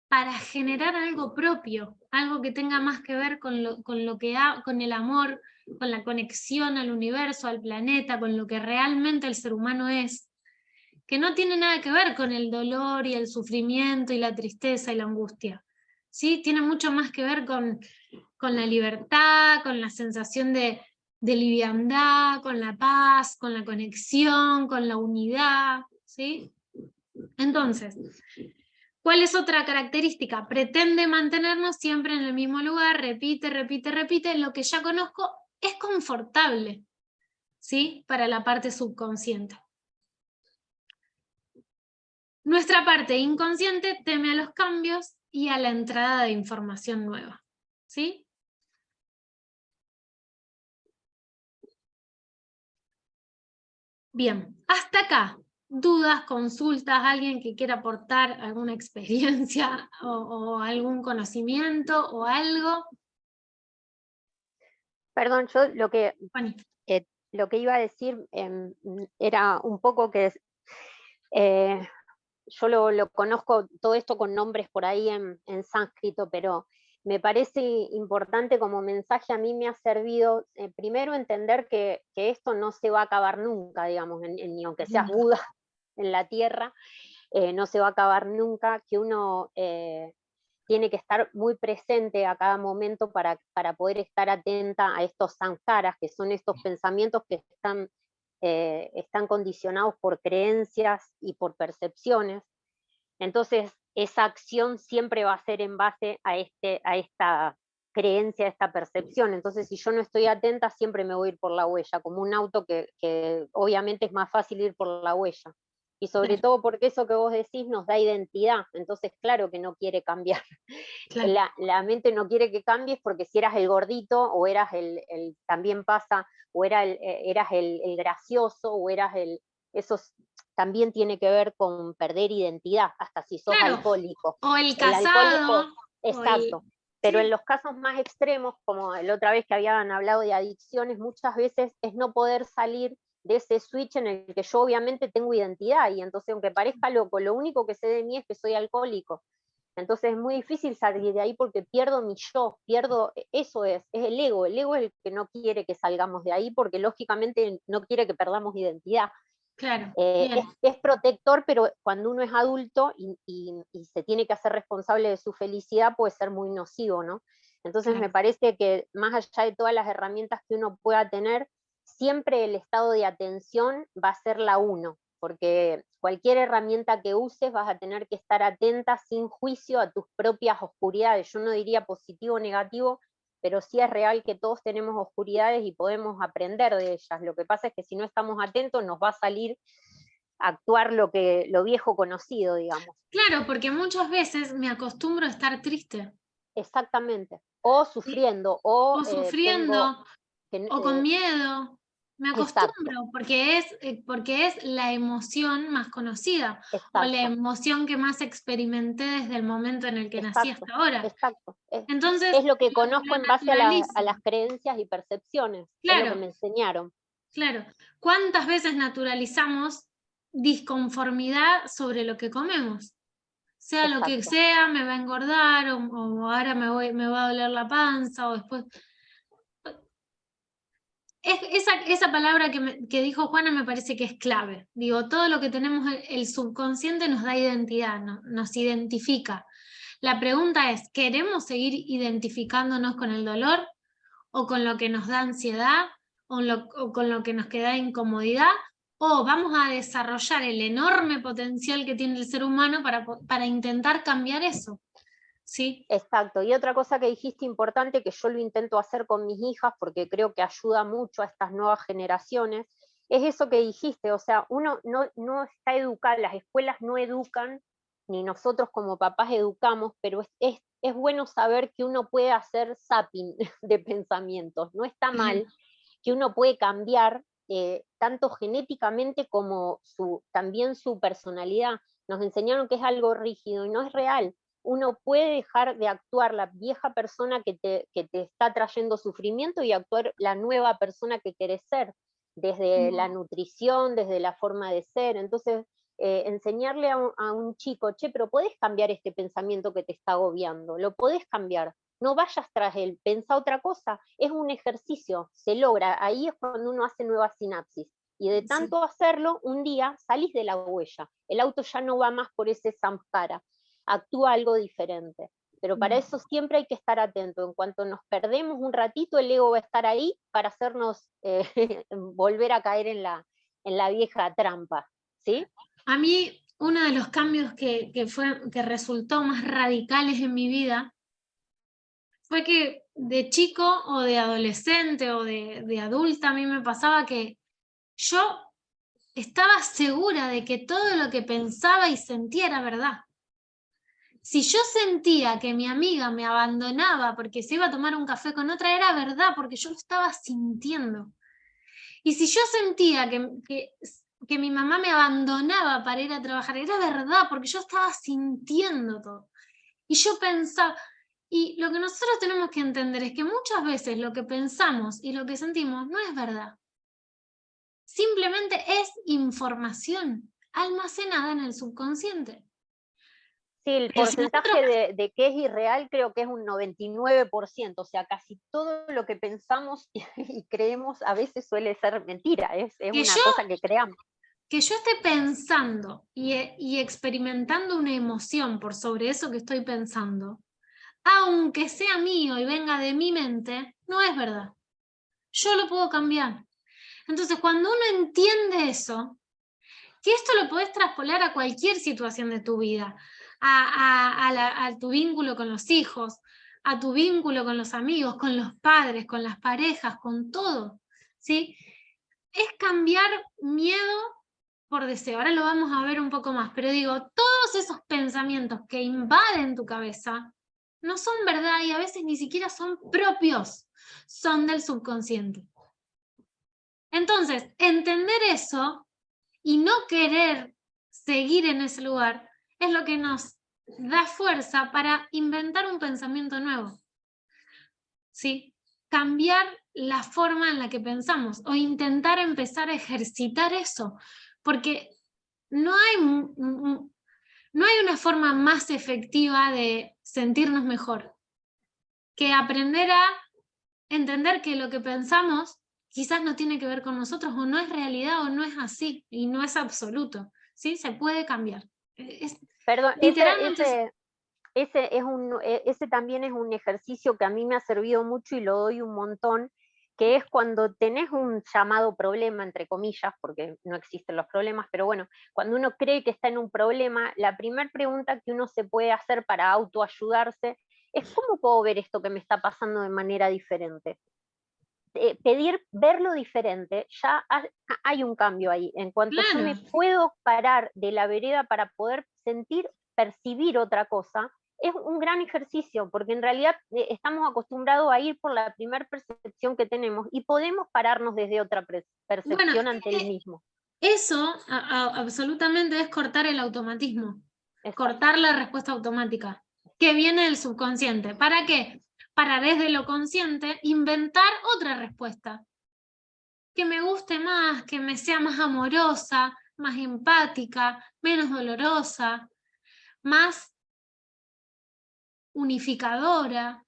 Speaker 1: para generar algo propio, algo que tenga más que ver con el amor, con la conexión al universo, al planeta, con lo que realmente el ser humano es, que no tiene nada que ver con el dolor y el sufrimiento y la tristeza y la angustia. ¿Sí? Tiene mucho más que ver con la libertad, con la sensación de liviandad, con la paz, con la conexión, con la unidad. ¿Sí? Entonces, ¿cuál es otra característica? Pretende mantenernos siempre en el mismo lugar, repite, lo que ya conozco es confortable, ¿sí? Para la parte subconsciente. Nuestra parte inconsciente teme a los cambios y a la entrada de información nueva, ¿sí? Bien, hasta acá. ¿Dudas, consultas, alguien que quiera aportar alguna experiencia o algún conocimiento o algo?
Speaker 2: Perdón, yo lo que
Speaker 1: Juani.
Speaker 2: iba a decir era un poco que yo lo conozco todo esto con nombres por ahí en sánscrito, pero me parece importante como mensaje, a mí me ha servido primero entender que esto no se va a acabar nunca, digamos, ni aunque seas Buda en la tierra, no se va a acabar nunca, que uno tiene que estar muy presente a cada momento para poder estar atenta a estos sanskaras, que son estos pensamientos que están condicionados por creencias y por percepciones. Entonces, esa acción siempre va a ser en base a esta creencia, a esta percepción. Entonces, si yo no estoy atenta, siempre me voy a ir por la huella, como un auto que obviamente es más fácil ir por la huella. Y sobre todo porque eso que vos decís nos da identidad, entonces claro que no quiere cambiar.
Speaker 1: Claro.
Speaker 2: La mente no quiere que cambies porque si eras el gordito, o eras también pasa, o eras el gracioso, o eras eso también tiene que ver con perder identidad, hasta si sos
Speaker 1: Claro,
Speaker 2: alcohólico.
Speaker 1: o el
Speaker 2: El alcohólico,
Speaker 1: casado, o el...
Speaker 2: exacto. Pero en
Speaker 1: Sí,
Speaker 2: los casos más extremos, como la otra vez que habían hablado de adicciones, muchas veces es no poder salir de ese switch en el que yo obviamente tengo identidad, y entonces aunque parezca loco, lo único que sé de mí es que soy alcohólico. Entonces es muy difícil salir de ahí porque pierdo mi yo, eso es el ego es el que no quiere que salgamos de ahí porque lógicamente no quiere que perdamos identidad.
Speaker 1: claro,
Speaker 2: Es,
Speaker 1: bien,
Speaker 2: es protector, pero cuando uno es adulto y se tiene que hacer responsable de su felicidad puede ser muy nocivo, ¿no? Entonces me
Speaker 1: claro.
Speaker 2: parece que más allá de todas las herramientas que uno pueda tener, siempre el estado de atención va a ser la uno, porque cualquier herramienta que uses vas a tener que estar atenta sin juicio a tus propias oscuridades. Yo no diría positivo o negativo, pero sí es real que todos tenemos oscuridades y podemos aprender de ellas. Lo que pasa es que si no estamos atentos nos va a salir a actuar lo viejo conocido, digamos.
Speaker 1: Claro, porque muchas veces me acostumbro a estar triste.
Speaker 2: Exactamente. O
Speaker 1: Y-
Speaker 2: sufriendo, o
Speaker 1: o
Speaker 2: tengo...
Speaker 1: sufriendo, o con miedo. Me
Speaker 2: exacto,
Speaker 1: acostumbro porque es la emoción más conocida o la
Speaker 2: exacto,
Speaker 1: emoción que más experimenté desde el momento en el que nací
Speaker 2: exacto,
Speaker 1: hasta ahora.
Speaker 2: exacto.
Speaker 1: Entonces,
Speaker 2: Es lo que
Speaker 1: lo
Speaker 2: conozco en base a
Speaker 1: naturalizo.
Speaker 2: las creencias y percepciones, es lo que
Speaker 1: Claro,
Speaker 2: me enseñaron.
Speaker 1: claro. ¿Cuántas veces naturalizamos disconformidad sobre lo que comemos? Sea lo que
Speaker 2: Exacto,
Speaker 1: sea, me va a engordar, o ahora me va a doler la panza, o después. Esa palabra que dijo Juana me parece que es clave. Digo, todo lo que tenemos, el subconsciente nos da identidad, nos identifica. La pregunta es, ¿queremos seguir identificándonos con el dolor o con lo que nos da ansiedad o con lo que nos queda incomodidad? ¿O vamos a desarrollar el enorme potencial que tiene el ser humano para intentar cambiar eso? ¿Sí?
Speaker 2: exacto. Y otra cosa que dijiste importante, que yo lo intento hacer con mis hijas porque creo que ayuda mucho a estas nuevas generaciones, es eso que dijiste, o sea, uno no está educado, las escuelas no educan, ni nosotros como papás educamos, pero es bueno saber que uno puede hacer zapping de pensamientos, no está mal, que uno puede cambiar tanto genéticamente como también su personalidad. Nos enseñaron que es algo rígido y no es real. Uno puede dejar de actuar la vieja persona que te está trayendo sufrimiento y actuar la nueva persona que querés ser, desde la nutrición, desde la forma de ser. Entonces, enseñarle a un chico, che, pero podés cambiar este pensamiento que te está agobiando, lo podés cambiar, no vayas tras él, pensa otra cosa, es un ejercicio, se logra, ahí es cuando uno hace nuevas sinapsis. Y de
Speaker 1: Sí.
Speaker 2: tanto hacerlo, un día salís de la huella, el auto ya no va más por ese samskara, actúa algo diferente. Pero para eso siempre hay que estar atento. En cuanto nos perdemos un ratito, el ego va a estar ahí para hacernos volver a caer en la vieja trampa. ¿Sí?
Speaker 1: A mí, uno de los cambios que resultó más radicales en mi vida fue que de chico o de adolescente o de adulta a mí me pasaba que yo estaba segura de que todo lo que pensaba y sentía era verdad. Si yo sentía que mi amiga me abandonaba porque se iba a tomar un café con otra, era verdad, porque yo lo estaba sintiendo. Y si yo sentía que mi mamá me abandonaba para ir a trabajar, era verdad, porque yo estaba sintiendo todo. Y yo pensaba, y lo que nosotros tenemos que entender es que muchas veces lo que pensamos y lo que sentimos no es verdad. Simplemente es información almacenada en el subconsciente.
Speaker 2: Sí, el
Speaker 1: Pero si nosotros,
Speaker 2: porcentaje de que es irreal creo que es un 99%, o sea, casi todo lo que pensamos y creemos a veces suele ser mentira, es
Speaker 1: que
Speaker 2: una
Speaker 1: yo,
Speaker 2: cosa que creamos.
Speaker 1: que yo esté pensando y experimentando una emoción por sobre eso que estoy pensando, aunque sea mío y venga de mi mente, no es verdad. Yo lo puedo cambiar. Entonces, cuando uno entiende eso, que esto lo podés traspolar a cualquier situación de tu vida, a tu vínculo con los hijos, a tu vínculo con los amigos, con los padres, con las parejas, con todo, ¿sí? Es cambiar miedo por deseo. Ahora lo vamos a ver un poco más, pero digo, todos esos pensamientos que invaden tu cabeza no son verdad y a veces ni siquiera son propios, son del subconsciente. Entonces, entender eso y no querer seguir en ese lugar es lo que nos da fuerza para inventar un pensamiento nuevo. ¿Sí? Cambiar la forma en la que pensamos o intentar empezar a ejercitar eso, porque no hay una forma más efectiva de sentirnos mejor que aprender a entender que lo que pensamos quizás no tiene que ver con nosotros o no es realidad o no es así y no es absoluto, ¿sí? Se puede cambiar.
Speaker 2: Perdón,
Speaker 1: Literalmente
Speaker 2: ese también es un ejercicio que a mí me ha servido mucho y lo doy un montón, que es cuando tenés un llamado problema, entre comillas, porque no existen los problemas, pero bueno, cuando uno cree que está en un problema, la primera pregunta que uno se puede hacer para autoayudarse es ¿cómo puedo ver esto que me está pasando de manera diferente? Verlo diferente, ya hay un cambio ahí. En cuanto yo me
Speaker 1: claro.
Speaker 2: puedo parar de la vereda para poder percibir otra cosa, es un gran ejercicio, porque en realidad estamos acostumbrados a ir por la primera percepción que tenemos y podemos pararnos desde otra
Speaker 1: Bueno,
Speaker 2: percepción ante el mismo.
Speaker 1: eso absolutamente es cortar el automatismo,
Speaker 2: Exacto.
Speaker 1: cortar la respuesta automática que viene del subconsciente. ¿Para qué? Para desde lo consciente inventar otra respuesta que me guste más, que me sea más amorosa, más empática, menos dolorosa, más unificadora,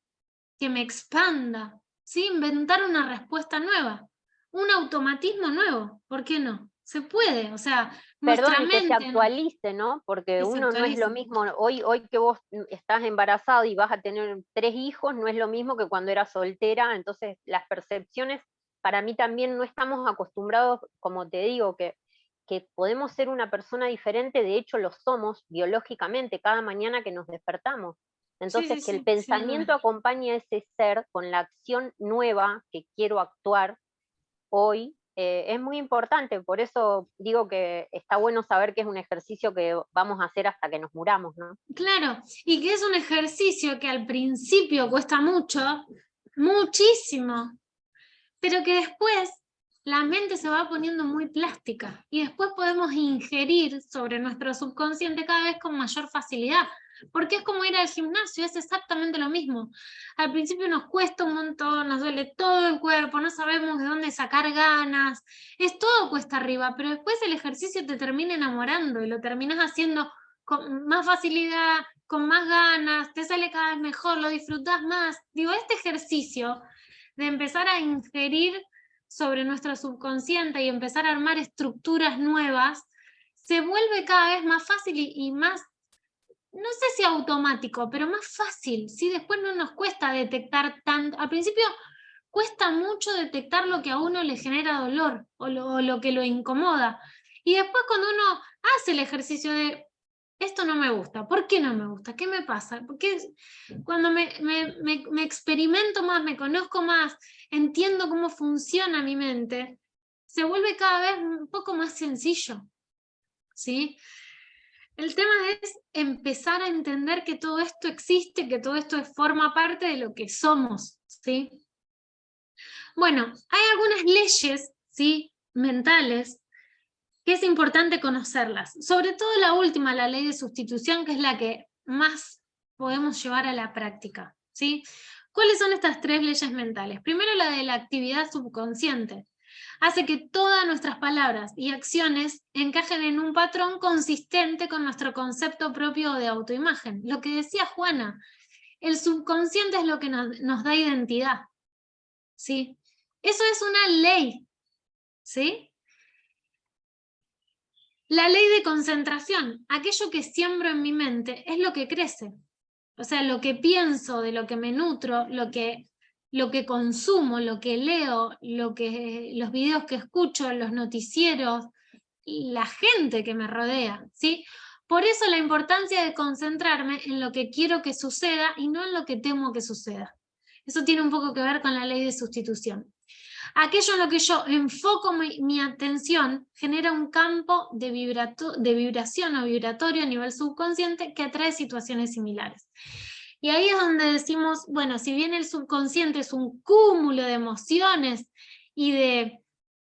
Speaker 1: que me expanda, ¿sí? Inventar una respuesta nueva, un automatismo nuevo, ¿por qué no? Se puede, o sea,
Speaker 2: Perdón,
Speaker 1: nuestra
Speaker 2: y que se
Speaker 1: mente
Speaker 2: actualice, ¿no? Porque
Speaker 1: que se
Speaker 2: uno no es lo
Speaker 1: actualice.
Speaker 2: mismo, hoy que vos estás embarazado y vas a tener 3 hijos, no es lo mismo que cuando eras soltera, entonces las percepciones, para mí también no estamos acostumbrados, como te digo, que podemos ser una persona diferente, de hecho lo somos biológicamente cada mañana que nos despertamos.
Speaker 1: Sí,
Speaker 2: Entonces,
Speaker 1: sí,
Speaker 2: que el
Speaker 1: sí, sin duda.
Speaker 2: pensamiento acompañe a ese ser con la acción nueva que quiero actuar hoy, es muy importante, por eso digo que está bueno saber que es un ejercicio que vamos a hacer hasta que nos muramos, ¿no?
Speaker 1: Claro, y que es un ejercicio que al principio cuesta mucho, muchísimo, pero que después la mente se va poniendo muy plástica y después podemos ingerir sobre nuestro subconsciente cada vez con mayor facilidad, porque es como ir al gimnasio, es exactamente lo mismo. Al principio nos cuesta un montón, nos duele todo el cuerpo, no sabemos de dónde sacar ganas, es todo cuesta arriba, pero después el ejercicio te termina enamorando y lo terminas haciendo con más facilidad, con más ganas, te sale cada vez mejor, lo disfrutas más. Digo, este ejercicio de empezar a ingerir sobre nuestro subconsciente y empezar a armar estructuras nuevas, se vuelve cada vez más fácil y más, no sé si automático, pero más fácil, ¿sí? Después no nos cuesta detectar tanto, al principio cuesta mucho detectar lo que a uno le genera dolor o lo que lo incomoda. Y después cuando uno hace el ejercicio de esto no me gusta, ¿por qué no me gusta? ¿Qué me pasa? Porque cuando me experimento más, me conozco más, entiendo cómo funciona mi mente, se vuelve cada vez un poco más sencillo, ¿sí? El tema es empezar a entender que todo esto existe, que todo esto forma parte de lo que somos, ¿sí? Bueno, hay algunas leyes, ¿sí? Mentales que es importante conocerlas. Sobre todo la última, la ley de sustitución, que es la que más podemos llevar a la práctica, ¿sí? ¿Cuáles son estas 3 leyes mentales? Primero, la de la actividad subconsciente. Hace que todas nuestras palabras y acciones encajen en un patrón consistente con nuestro concepto propio de autoimagen. Lo que decía Juana, el subconsciente es lo que nos da identidad, ¿sí? Eso es una ley, ¿sí? La ley de concentración, aquello que siembro en mi mente es lo que crece. O sea, lo que pienso, de lo que me nutro, lo que consumo, lo que leo, los videos que escucho, los noticieros, la gente que me rodea, ¿sí? Por eso la importancia de concentrarme en lo que quiero que suceda y no en lo que temo que suceda. Eso tiene un poco que ver con la ley de sustitución. Aquello en lo que yo enfoco mi atención genera un campo de vibración o vibratorio a nivel subconsciente que atrae situaciones similares. Y ahí es donde decimos, bueno, si bien el subconsciente es un cúmulo de emociones y de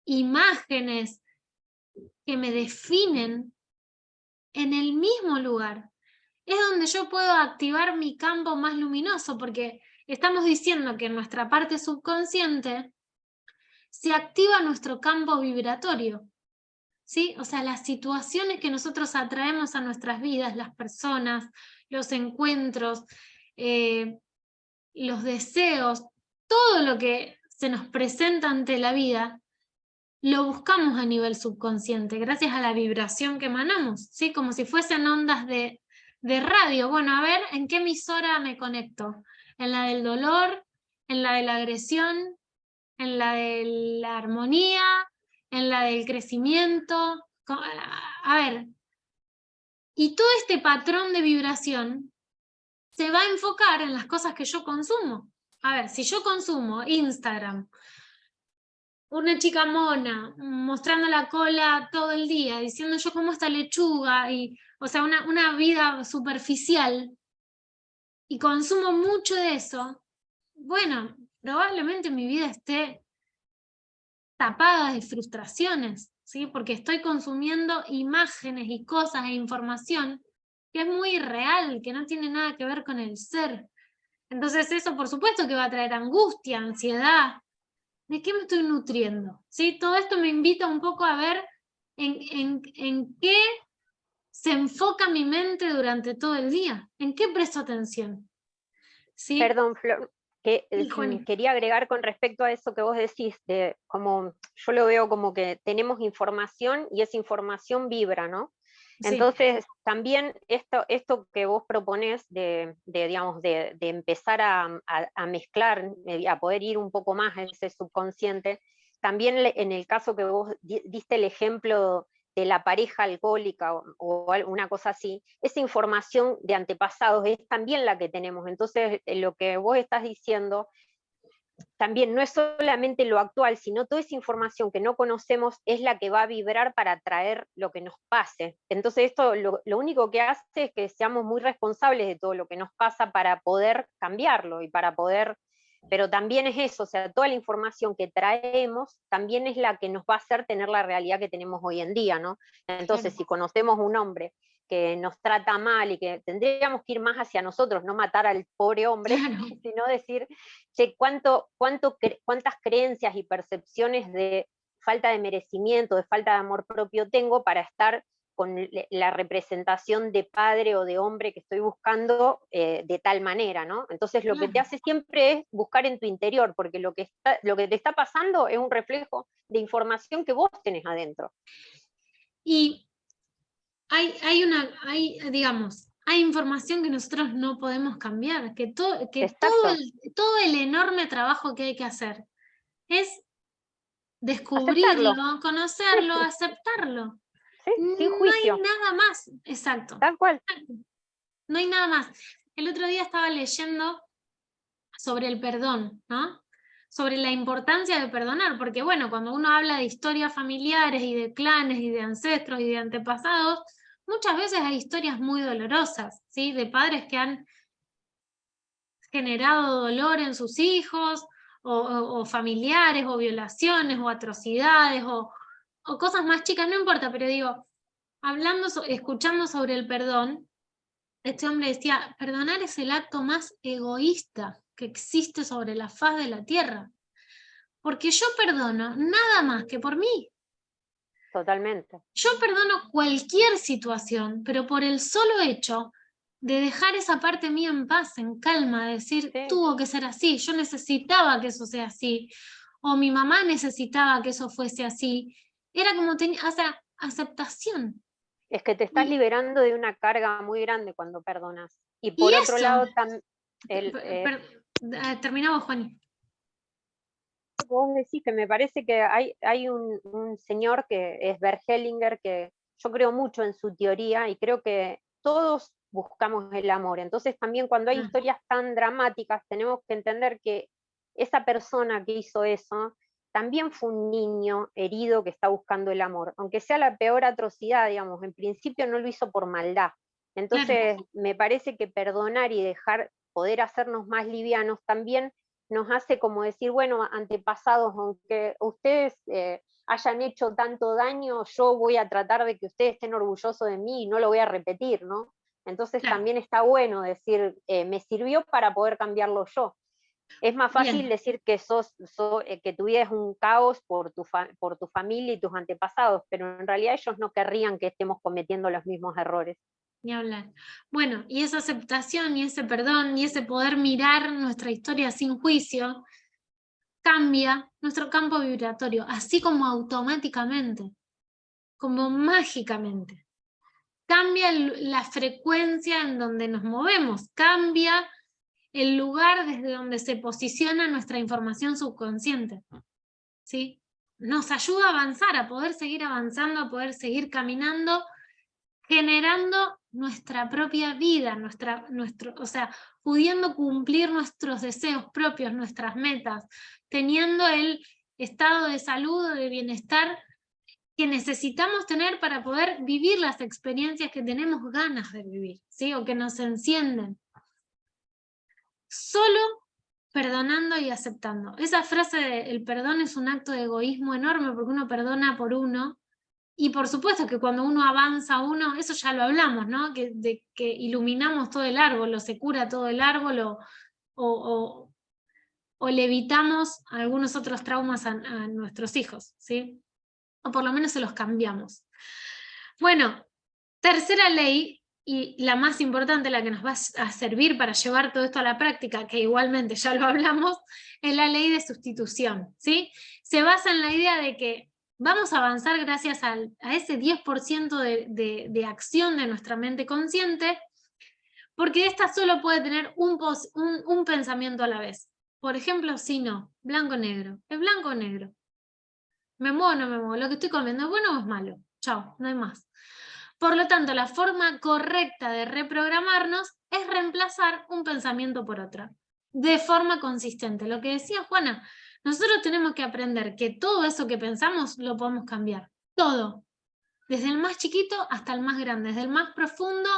Speaker 1: imágenes que me definen, en el mismo lugar es donde yo puedo activar mi campo más luminoso, porque estamos diciendo que en nuestra parte subconsciente se activa nuestro campo vibratorio, ¿sí? O sea, las situaciones que nosotros atraemos a nuestras vidas, las personas, los encuentros, los deseos, todo lo que se nos presenta ante la vida, lo buscamos a nivel subconsciente, gracias a la vibración que emanamos, ¿sí? Como si fuesen ondas de radio. Bueno, a ver, ¿en qué emisora me conecto? ¿En la del dolor? ¿En la de la agresión? ¿En la de la armonía? ¿En la del crecimiento? A ver, y todo este patrón de vibración se va a enfocar en las cosas que yo consumo. A ver, si yo consumo Instagram, una chica mona mostrando la cola todo el día, diciendo yo como esta lechuga, y, o sea, una vida superficial, y consumo mucho de eso, bueno, probablemente mi vida esté tapada de frustraciones, ¿sí? Porque estoy consumiendo imágenes y cosas e información que es muy irreal, que no tiene nada que ver con el ser. Entonces eso por supuesto que va a traer angustia, ansiedad. ¿De qué me estoy nutriendo? ¿Sí? Todo esto me invita un poco a ver en qué se enfoca mi mente durante todo el día, en qué presto atención. ¿Sí?
Speaker 2: Perdón, Flor, que
Speaker 1: Sí, Juani.
Speaker 2: quería agregar con respecto a eso que vos decís, de como yo lo veo como que tenemos información y esa información vibra, ¿no?
Speaker 1: Sí,
Speaker 2: Entonces, también esto que vos proponés digamos, de empezar a mezclar, a poder ir un poco más en ese subconsciente, también en el caso que vos diste el ejemplo de la pareja alcohólica o una cosa así, esa información de antepasados es también la que tenemos. Entonces, lo que vos estás diciendo también no es solamente lo actual, sino toda esa información que no conocemos es la que va a vibrar para atraer lo que nos pase. Entonces esto lo único que hace es que seamos muy responsables de todo lo que nos pasa para poder cambiarlo y para poder, pero también es eso, o sea, toda la información que traemos también es la que nos va a hacer tener la realidad que tenemos hoy en día, ¿no? Entonces,
Speaker 1: claro.
Speaker 2: si conocemos un hombre que nos trata mal y que tendríamos que ir más hacia nosotros, no matar al pobre hombre,
Speaker 1: Claro.
Speaker 2: sino decir, che, cuántas creencias y percepciones de falta de merecimiento, de falta de amor propio tengo para estar con la representación de padre o de hombre que estoy buscando de tal manera, ¿no? Entonces lo que te
Speaker 1: Claro.
Speaker 2: hace siempre es buscar en tu interior, porque lo que te está pasando es un reflejo de información que vos tenés adentro.
Speaker 1: Y digamos, hay información que nosotros no podemos cambiar, que
Speaker 2: Exacto.
Speaker 1: todo el enorme trabajo que hay que hacer es
Speaker 2: Aceptarlo.
Speaker 1: descubrirlo, conocerlo, aceptarlo.
Speaker 2: Sí, sin
Speaker 1: No hay
Speaker 2: juicio.
Speaker 1: nada más, exacto.
Speaker 2: Tal cual.
Speaker 1: No hay nada más. El otro día estaba leyendo sobre el perdón, ¿no? Sobre la importancia de perdonar, porque bueno, cuando uno habla de historias familiares y de clanes y de ancestros y de antepasados, muchas veces hay historias muy dolorosas, ¿sí? De padres que han generado dolor en sus hijos, o familiares, o violaciones, o atrocidades, o cosas más chicas, no importa, pero digo, escuchando sobre el perdón, este hombre decía, perdonar es el acto más egoísta que existe sobre la faz de la tierra, porque yo perdono nada más que por mí.
Speaker 2: Totalmente.
Speaker 1: Yo perdono cualquier situación, pero por el solo hecho de dejar esa parte mía en paz, en calma, de decir,
Speaker 2: Sí.
Speaker 1: tuvo que ser así, yo necesitaba que eso sea así, o mi mamá necesitaba que eso fuese así. Era como, o sea, aceptación.
Speaker 2: Es que te estás
Speaker 1: Y
Speaker 2: liberando de una carga muy grande cuando perdonas. Y por otro
Speaker 1: eso,
Speaker 2: lado,
Speaker 1: terminamos, Juani.
Speaker 2: vos decís que me parece que hay un señor que es Bert Hellinger, que yo creo mucho en su teoría y creo que todos buscamos el amor. Entonces también cuando hay historias tan dramáticas tenemos que entender que esa persona que hizo eso también fue un niño herido que está buscando el amor, aunque sea la peor atrocidad, digamos, en principio no lo hizo por maldad. Entonces me parece que perdonar y dejar poder hacernos más livianos también nos hace como decir, bueno, antepasados, aunque ustedes hayan hecho tanto daño, yo voy a tratar de que ustedes estén orgullosos de mí y no lo voy a repetir, ¿no? Entonces también está bueno decir, me sirvió para poder cambiarlo yo. Es más fácil decir que que tu vida es un caos por tu familia y tus antepasados, pero en realidad ellos no querrían que estemos cometiendo los mismos errores.
Speaker 1: Ni hablar. Bueno, y esa aceptación y ese perdón y ese poder mirar nuestra historia sin juicio cambia nuestro campo vibratorio, así como automáticamente, como mágicamente. Cambia la frecuencia en donde nos movemos, cambia el lugar desde donde se posiciona nuestra información subconsciente, ¿sí? Nos ayuda a avanzar, a poder seguir avanzando, a poder seguir caminando, generando nuestra propia vida, o sea, pudiendo cumplir nuestros deseos propios, nuestras metas, teniendo el estado de salud o de bienestar que necesitamos tener para poder vivir las experiencias que tenemos ganas de vivir, ¿sí? O que nos encienden. Solo perdonando y aceptando. Esa frase de el perdón es un acto de egoísmo enorme porque uno perdona por uno. Y por supuesto que cuando uno avanza uno, eso ya lo hablamos, ¿no? De que iluminamos todo el árbol, o se cura todo el árbol, o le evitamos algunos otros traumas a nuestros hijos, ¿sí? O por lo menos se los cambiamos. Bueno, tercera ley, y la más importante, la que nos va a servir para llevar todo esto a la práctica, que igualmente ya lo hablamos, es la ley de sustitución, ¿sí? Se basa en la idea de que vamos a avanzar gracias a ese 10% de acción de nuestra mente consciente, porque esta solo puede tener un pensamiento a la vez. Por ejemplo, si no, blanco-negro. Es blanco-negro. Me muevo o no me muevo. Lo que estoy comiendo es bueno o es malo. Chao, no hay más. Por lo tanto, la forma correcta de reprogramarnos es reemplazar un pensamiento por otro, de forma consistente. Lo que decía Juana, nosotros tenemos que aprender que todo eso que pensamos lo podemos cambiar. Todo. Desde el más chiquito hasta el más grande, desde el más profundo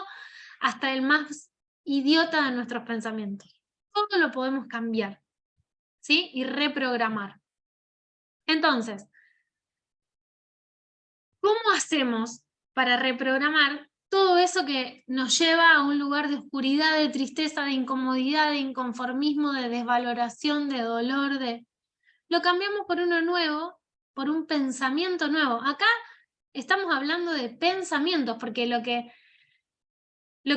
Speaker 1: hasta el más idiota de nuestros pensamientos. Todo lo podemos cambiar, ¿sí? Y reprogramar. Entonces, ¿cómo hacemos para reprogramar todo eso que nos lleva a un lugar de oscuridad, de tristeza, de incomodidad, de inconformismo, de desvaloración, de dolor? Lo cambiamos por uno nuevo, por un pensamiento nuevo. Acá estamos hablando de pensamientos, porque lo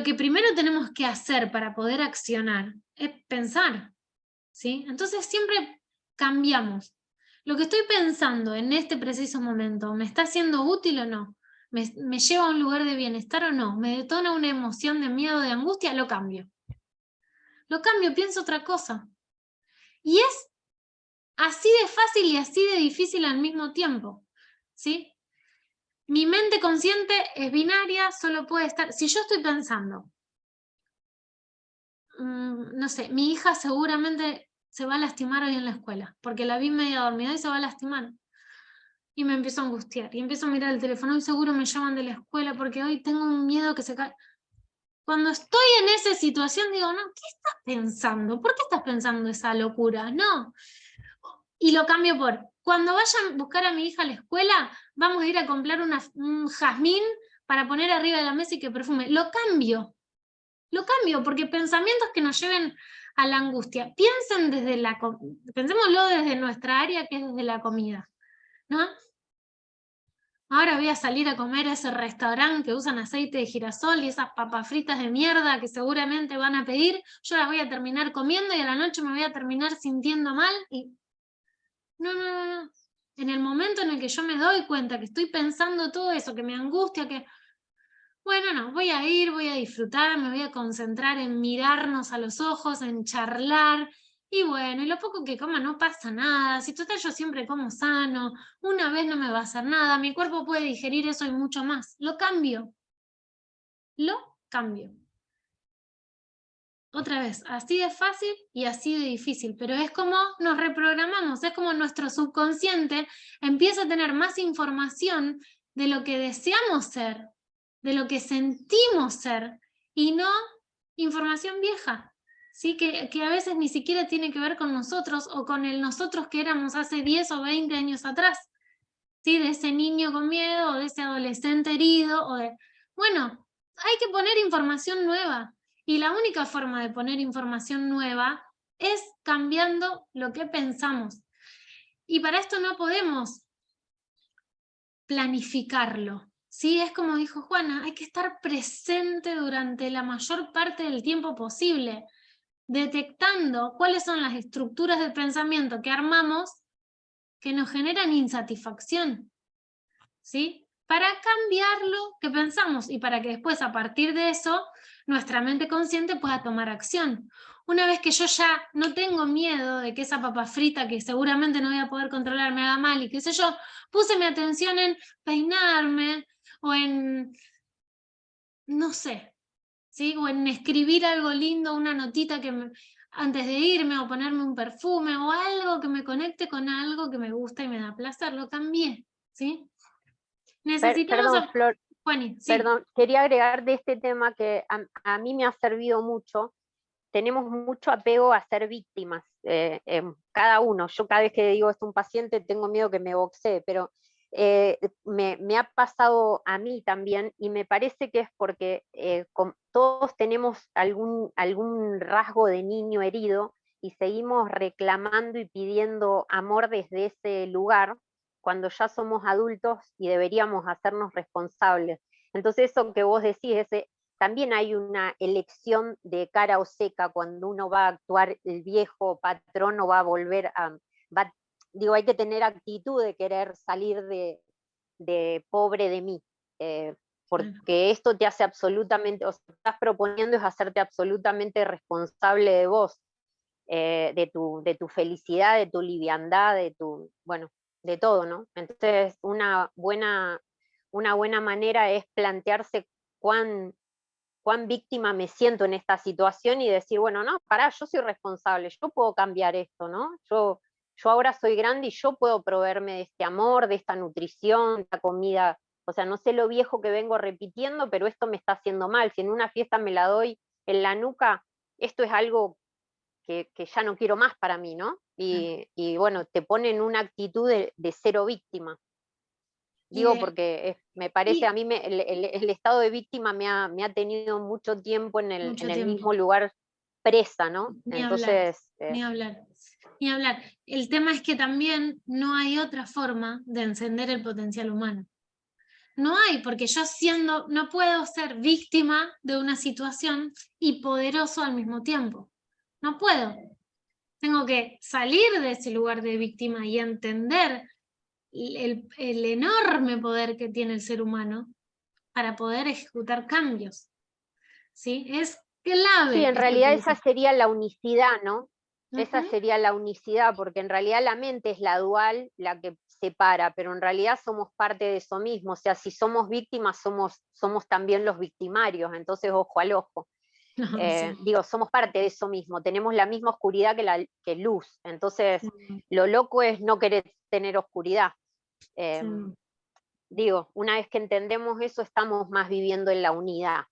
Speaker 1: que primero tenemos que hacer para poder accionar es pensar, ¿sí? Entonces siempre cambiamos. Lo que estoy pensando en este preciso momento, ¿me está siendo útil o no? ¿Me lleva a un lugar de bienestar o no? ¿Me detona una emoción de miedo, de angustia? Lo cambio. Lo cambio, pienso otra cosa. Y es así de fácil y así de difícil al mismo tiempo, ¿sí? Mi mente consciente es binaria, solo puede estar... Si yo estoy pensando, no sé, mi hija seguramente se va a lastimar hoy en la escuela, porque la vi media dormida y se va a lastimar. Y me empiezo a angustiar, y empiezo a mirar el teléfono, y seguro me llaman de la escuela, porque hoy tengo un miedo que se cae. Cuando estoy en esa situación digo, no, ¿qué estás pensando? ¿Por qué estás pensando esa locura? No. Y lo cambio por, cuando vayan a buscar a mi hija a la escuela, vamos a ir a comprar un jazmín para poner arriba de la mesa y que perfume. Lo cambio, porque pensamientos que nos lleven a la angustia. Pensémoslo desde nuestra área, que es desde la comida, ¿no? Ahora voy a salir a comer a ese restaurante que usan aceite de girasol y esas papas fritas de mierda que seguramente van a pedir. Yo las voy a terminar comiendo y a la noche me voy a terminar sintiendo mal. Y no. En el momento en el que yo me doy cuenta que estoy pensando todo eso, que me angustia, que bueno, no, voy a ir, voy a disfrutar, me voy a concentrar en mirarnos a los ojos, en charlar, y bueno, y lo poco que coma no pasa nada, si total yo siempre como sano, una vez no me va a hacer nada, mi cuerpo puede digerir eso y mucho más. Lo cambio. Otra vez, así de fácil y así de difícil, pero es como nos reprogramamos, es como nuestro subconsciente empieza a tener más información de lo que deseamos ser, de lo que sentimos ser, y no información vieja, ¿sí? Que a veces ni siquiera tiene que ver con nosotros o con el nosotros que éramos hace 10 o 20 años atrás, ¿sí? De ese niño con miedo o de ese adolescente herido. Bueno, hay que poner información nueva. Y la única forma de poner información nueva es cambiando lo que pensamos. Y para esto no podemos planificarlo, ¿sí? Es como dijo Juana, hay que estar presente durante la mayor parte del tiempo posible, detectando cuáles son las estructuras de pensamiento que armamos que nos generan insatisfacción, ¿sí? Para cambiar lo que pensamos y para que después, a partir de eso, nuestra mente consciente pueda tomar acción. Una vez que yo ya no tengo miedo de que esa papa frita, que seguramente no voy a poder controlar, me haga mal y qué sé yo, puse mi atención en peinarme o en, no sé, ¿sí? O en escribir algo lindo, una notita antes de irme, o ponerme un perfume o algo que me conecte con algo que me gusta y me da placer, lo cambié, ¿sí? Necesitamos
Speaker 2: Perdón, Flor,
Speaker 1: Juani, sí.
Speaker 2: perdón, quería agregar de este tema que a mí me ha servido mucho. Tenemos mucho apego a ser víctimas, cada uno. Yo cada vez que digo esto a un paciente tengo miedo que me boxee, pero me ha pasado a mí también, y me parece que es porque todos tenemos algún rasgo de niño herido y seguimos reclamando y pidiendo amor desde ese lugar cuando ya somos adultos y deberíamos hacernos responsables. Entonces eso que vos decís, también hay una elección de cara o seca cuando uno va a actuar el viejo patrón o va a volver digo, hay que tener actitud de querer salir de pobre de mí, porque esto te hace absolutamente, o sea, lo que estás proponiendo es hacerte absolutamente responsable de vos, de tu felicidad, de tu liviandad, bueno, de todo, ¿no? Entonces, una buena manera es plantearse cuán víctima me siento en esta situación y decir, bueno, no, pará, yo soy responsable, yo puedo cambiar esto, ¿no? Yo ahora soy grande y yo puedo proveerme de este amor, de esta nutrición, de esta comida. O sea, no sé lo viejo que vengo repitiendo, pero esto me está haciendo mal. Si en una fiesta me la doy en la nuca, esto es algo que ya no quiero más para mí, ¿no? Y bueno, te pone en una actitud de cero víctima. Digo porque me parece, a mí el estado de víctima me ha tenido mucho tiempo en
Speaker 1: mucho
Speaker 2: el
Speaker 1: tiempo.
Speaker 2: mismo lugar presa, ¿no?
Speaker 1: Ni hablar,
Speaker 2: Entonces...
Speaker 1: ni hablar, ni hablar. El tema es que también no hay otra forma de encender el potencial humano. No hay, porque yo no puedo ser víctima de una situación y poderoso al mismo tiempo. No puedo. Tengo que salir de ese lugar de víctima y entender el enorme poder que tiene el ser humano para poder ejecutar cambios. ¿Sí? Es
Speaker 2: Sí,
Speaker 1: clave
Speaker 2: en
Speaker 1: esto que
Speaker 2: realidad esa
Speaker 1: dices.
Speaker 2: sería la unicidad, ¿no? Esa
Speaker 1: Ujú.
Speaker 2: sería la unicidad, porque en realidad la mente es la dual, la que separa, pero en realidad somos parte de eso mismo. O sea, si somos víctimas, somos también los victimarios, entonces ojo al ojo.
Speaker 1: No, sí.
Speaker 2: Digo, somos parte de eso mismo, tenemos la misma oscuridad que luz, entonces
Speaker 1: Sí,
Speaker 2: lo loco es no querer tener oscuridad.
Speaker 1: sí,
Speaker 2: Digo, una vez que entendemos eso, estamos más viviendo en la unidad.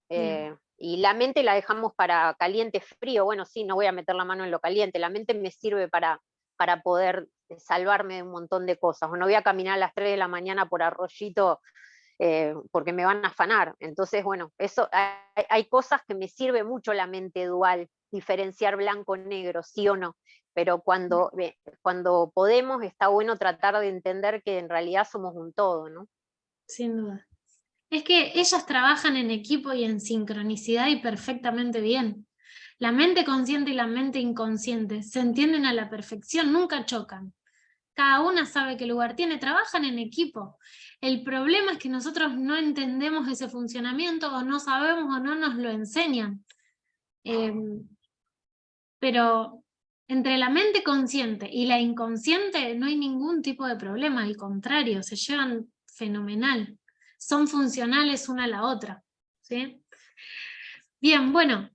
Speaker 1: bien.
Speaker 2: Y la mente la dejamos para caliente, frío. Bueno, sí, no voy a meter la mano en lo caliente. La mente me sirve para poder salvarme de un montón de cosas. O no voy a caminar a las 3 de la mañana por Arroyito porque me van a afanar. Entonces, bueno, hay cosas que me sirve mucho la mente dual, diferenciar blanco-negro, sí o no. Pero cuando podemos, está bueno tratar de entender que en realidad somos un todo, ¿no?
Speaker 1: Sin duda. Es que ellas trabajan en equipo y en sincronicidad y perfectamente bien. La mente consciente y la mente inconsciente se entienden a la perfección, nunca chocan. cada una sabe qué lugar tiene, trabajan en equipo. El problema es que nosotros no entendemos ese funcionamiento, o no sabemos, o no nos lo enseñan. Pero entre la mente consciente y la inconsciente no hay ningún tipo de problema, al contrario, se llevan fenomenal. Son funcionales una a la otra, ¿sí? Bien, bueno,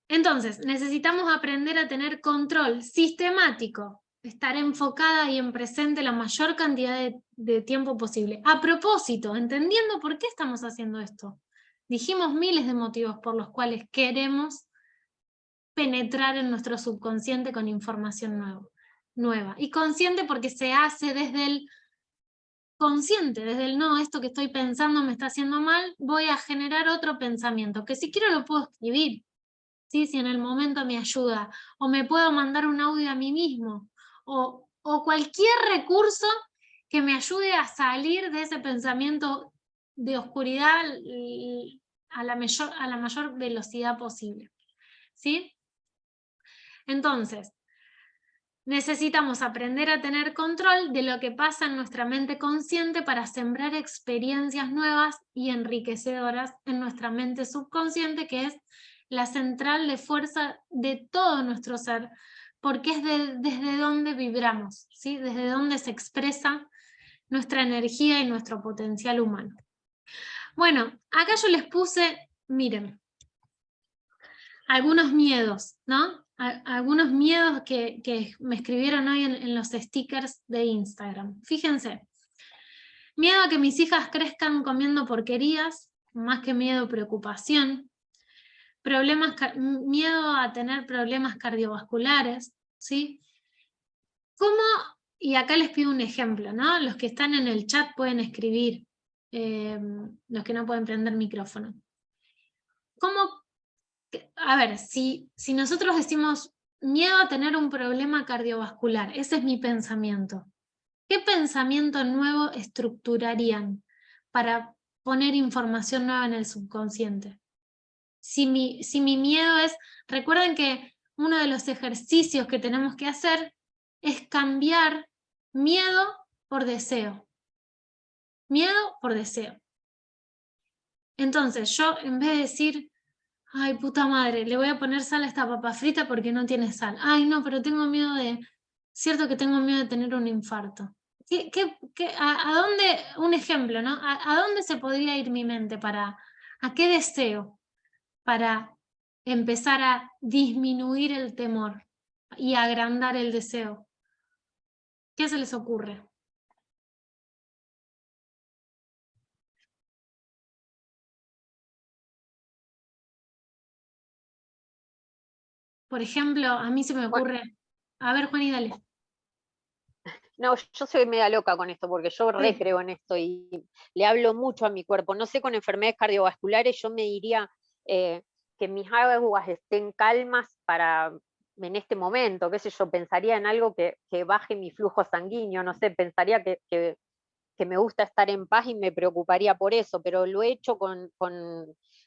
Speaker 1: entonces necesitamos aprender a tener control sistemático, estar enfocada y en presente la mayor cantidad de tiempo posible. A propósito, entendiendo por qué estamos haciendo esto. Dijimos miles de motivos por los cuales queremos penetrar en nuestro subconsciente con información nueva. Y consciente porque se hace desde el consciente, desde el no, esto que estoy pensando me está haciendo mal, voy a generar otro pensamiento, que si quiero lo puedo escribir, ¿sí? Si en el momento me ayuda, o me puedo mandar un audio a mí mismo, o cualquier recurso que me ayude a salir de ese pensamiento de oscuridad a la mayor velocidad posible, ¿sí? Entonces, necesitamos aprender a tener control de lo que pasa en nuestra mente consciente para sembrar experiencias nuevas y enriquecedoras en nuestra mente subconsciente, que es la central de fuerza de todo nuestro ser, porque es desde donde vibramos, ¿sí? Desde donde se expresa nuestra energía y nuestro potencial humano. Bueno, acá yo les puse, miren, algunos miedos, ¿no? Algunos miedos que me escribieron hoy en los stickers de Instagram. Fíjense, miedo a que mis hijas crezcan comiendo porquerías, más que miedo, preocupación. Miedo a tener problemas cardiovasculares, ¿sí? ¿Cómo? Y acá les pido un ejemplo, ¿no? Los que están en el chat pueden escribir, los que no pueden prender micrófono. ¿Cómo? A ver, si nosotros decimos miedo a tener un problema cardiovascular, ese es mi pensamiento. ¿Qué pensamiento nuevo estructurarían para poner información nueva en el subconsciente? Si mi miedo es, recuerden que uno de los ejercicios que tenemos que hacer es cambiar miedo por deseo. Miedo por deseo. Entonces yo, en vez de decir, ay, puta madre, le voy a poner sal a esta papa frita porque no tiene sal. Ay, no, pero tengo miedo cierto que tengo miedo de tener un infarto. ¿A dónde, un ejemplo, ¿no? ¿A dónde se podría ir mi mente a qué deseo? Para empezar a disminuir el temor y agrandar el deseo. ¿Qué se les ocurre? Por ejemplo, a mí se me ocurre... A ver, Juani, dale.
Speaker 2: No, yo soy media loca con esto, porque yo recreo en esto y le hablo mucho a mi cuerpo. No sé, con enfermedades cardiovasculares yo me diría que mis aguas estén calmas en este momento, qué sé yo, pensaría en algo que baje mi flujo sanguíneo, no sé, pensaría que me gusta estar en paz y me preocuparía por eso, pero lo he hecho con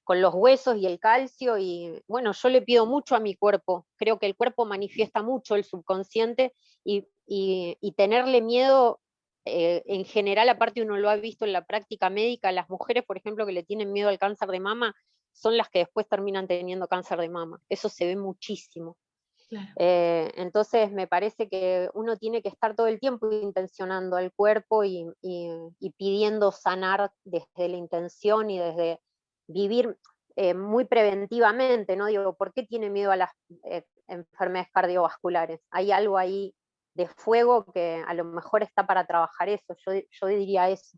Speaker 2: los huesos y el calcio y bueno, yo le pido mucho a mi cuerpo, creo que el cuerpo manifiesta mucho el subconsciente y tenerle miedo, en general, aparte uno lo ha visto en la práctica médica, las mujeres, por ejemplo, que le tienen miedo al cáncer de mama, son las que después terminan teniendo cáncer de mama, eso se ve muchísimo.
Speaker 1: Claro.
Speaker 2: Entonces me parece que uno tiene que estar todo el tiempo intencionando al cuerpo y pidiendo sanar desde la intención y desde vivir muy preventivamente, ¿no? Digo, ¿por qué tiene miedo a las enfermedades cardiovasculares? Hay algo ahí de fuego que a lo mejor está para trabajar eso, yo diría eso.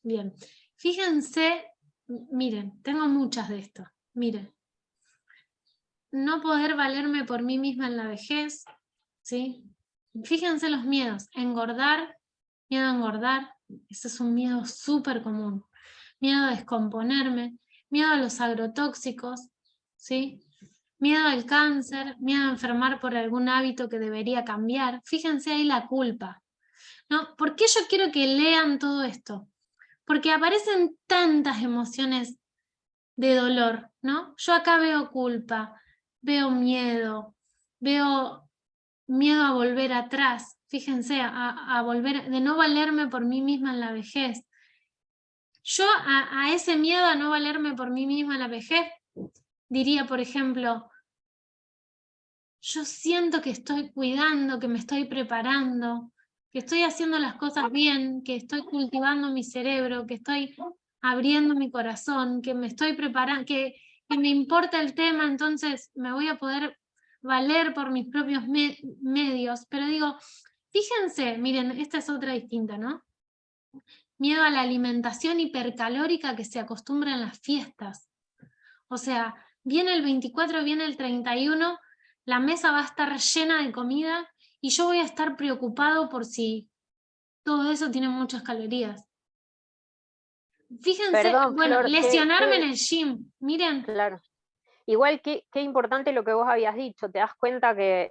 Speaker 1: Bien, fíjense, miren, tengo muchas de estas, miren. No poder valerme por mí misma en la vejez, ¿sí? Fíjense los miedos, miedo a engordar, ese es un miedo súper común. Miedo a descomponerme, miedo a los agrotóxicos, ¿sí? Miedo al cáncer, miedo a enfermar por algún hábito que debería cambiar. Fíjense ahí la culpa, ¿no? ¿Por qué yo quiero que lean todo esto? Porque aparecen tantas emociones de dolor, ¿no? Yo acá veo culpa, veo miedo a volver atrás, fíjense, a volver, de no valerme por mí misma en la vejez. Yo a ese miedo a no valerme por mí misma en la vejez, diría, por ejemplo, yo siento que estoy cuidando, que me estoy preparando, que estoy haciendo las cosas bien, que estoy cultivando mi cerebro, que estoy abriendo mi corazón, que me estoy preparando, que me importa el tema, entonces me voy a poder valer por mis propios medios. Pero digo, fíjense, miren, esta es otra distinta, ¿no? Miedo a la alimentación hipercalórica que se acostumbra en las fiestas. O sea, viene el 24, viene el 31, la mesa va a estar llena de comida y yo voy a estar preocupado por si todo eso tiene muchas calorías. Fíjense,
Speaker 2: Perdón,
Speaker 1: bueno,
Speaker 2: Flor,
Speaker 1: lesionarme en el gym, miren.
Speaker 2: claro. Igual qué importante lo que vos habías dicho, te das cuenta que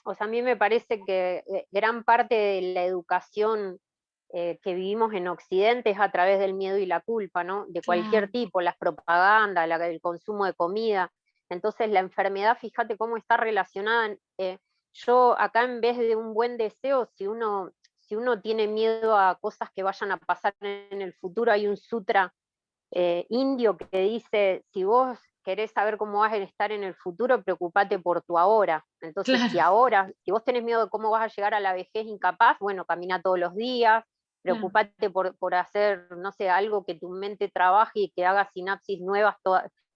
Speaker 2: o sea, a mí me parece que gran parte de la educación que vivimos en Occidente es a través del miedo y la culpa, ¿no? De cualquier
Speaker 1: Claro,
Speaker 2: tipo, las propagandas, el consumo de comida. Entonces la enfermedad, fíjate cómo está relacionada. Yo acá en vez de un buen deseo, si uno tiene miedo a cosas que vayan a pasar en el futuro, hay un sutra indio que dice, si vos querés saber cómo vas a estar en el futuro, preocupate por tu ahora. Entonces,
Speaker 1: claro,
Speaker 2: si vos tenés miedo de cómo vas a llegar a la vejez incapaz, bueno, camina todos los días,
Speaker 1: claro.
Speaker 2: preocupate por hacer, no sé, algo que tu mente trabaje y que haga sinapsis nuevas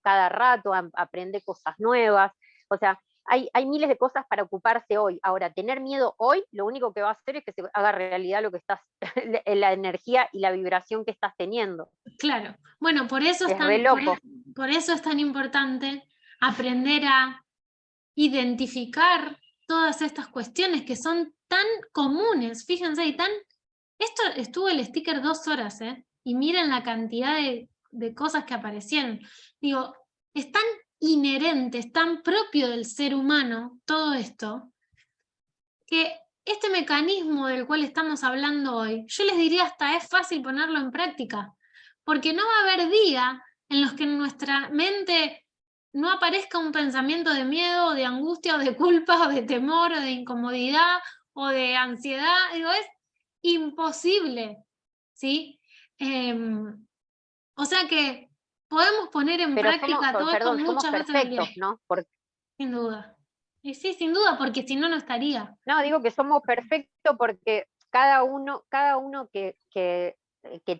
Speaker 2: cada rato, aprende cosas nuevas. O sea, hay miles de cosas para ocuparse hoy. Ahora, tener miedo hoy, lo único que va a hacer es que se haga realidad lo que estás, la energía y la vibración que estás teniendo.
Speaker 1: Claro, bueno, por eso
Speaker 2: Es re loco.
Speaker 1: por eso es tan importante aprender a identificar todas estas cuestiones que son tan comunes, fíjense, esto estuvo el sticker 2 horas, y miren la cantidad de cosas que aparecieron. Digo, es tan inherente, es tan propio del ser humano todo esto, que este mecanismo del cual estamos hablando hoy, yo les diría hasta es fácil ponerlo en práctica, porque no va a haber día en los que en nuestra mente no aparezca un pensamiento de miedo, o de angustia, o de culpa, o de temor, o de incomodidad, o de ansiedad. Digo, es imposible, ¿sí? O sea que podemos poner en
Speaker 2: Pero
Speaker 1: práctica todo esto
Speaker 2: perdón, somos
Speaker 1: muchas veces al día,
Speaker 2: perfectos, ¿no?
Speaker 1: sin duda. Y sí, sin duda, porque si no, no estaría.
Speaker 2: No, digo que somos perfectos porque cada uno que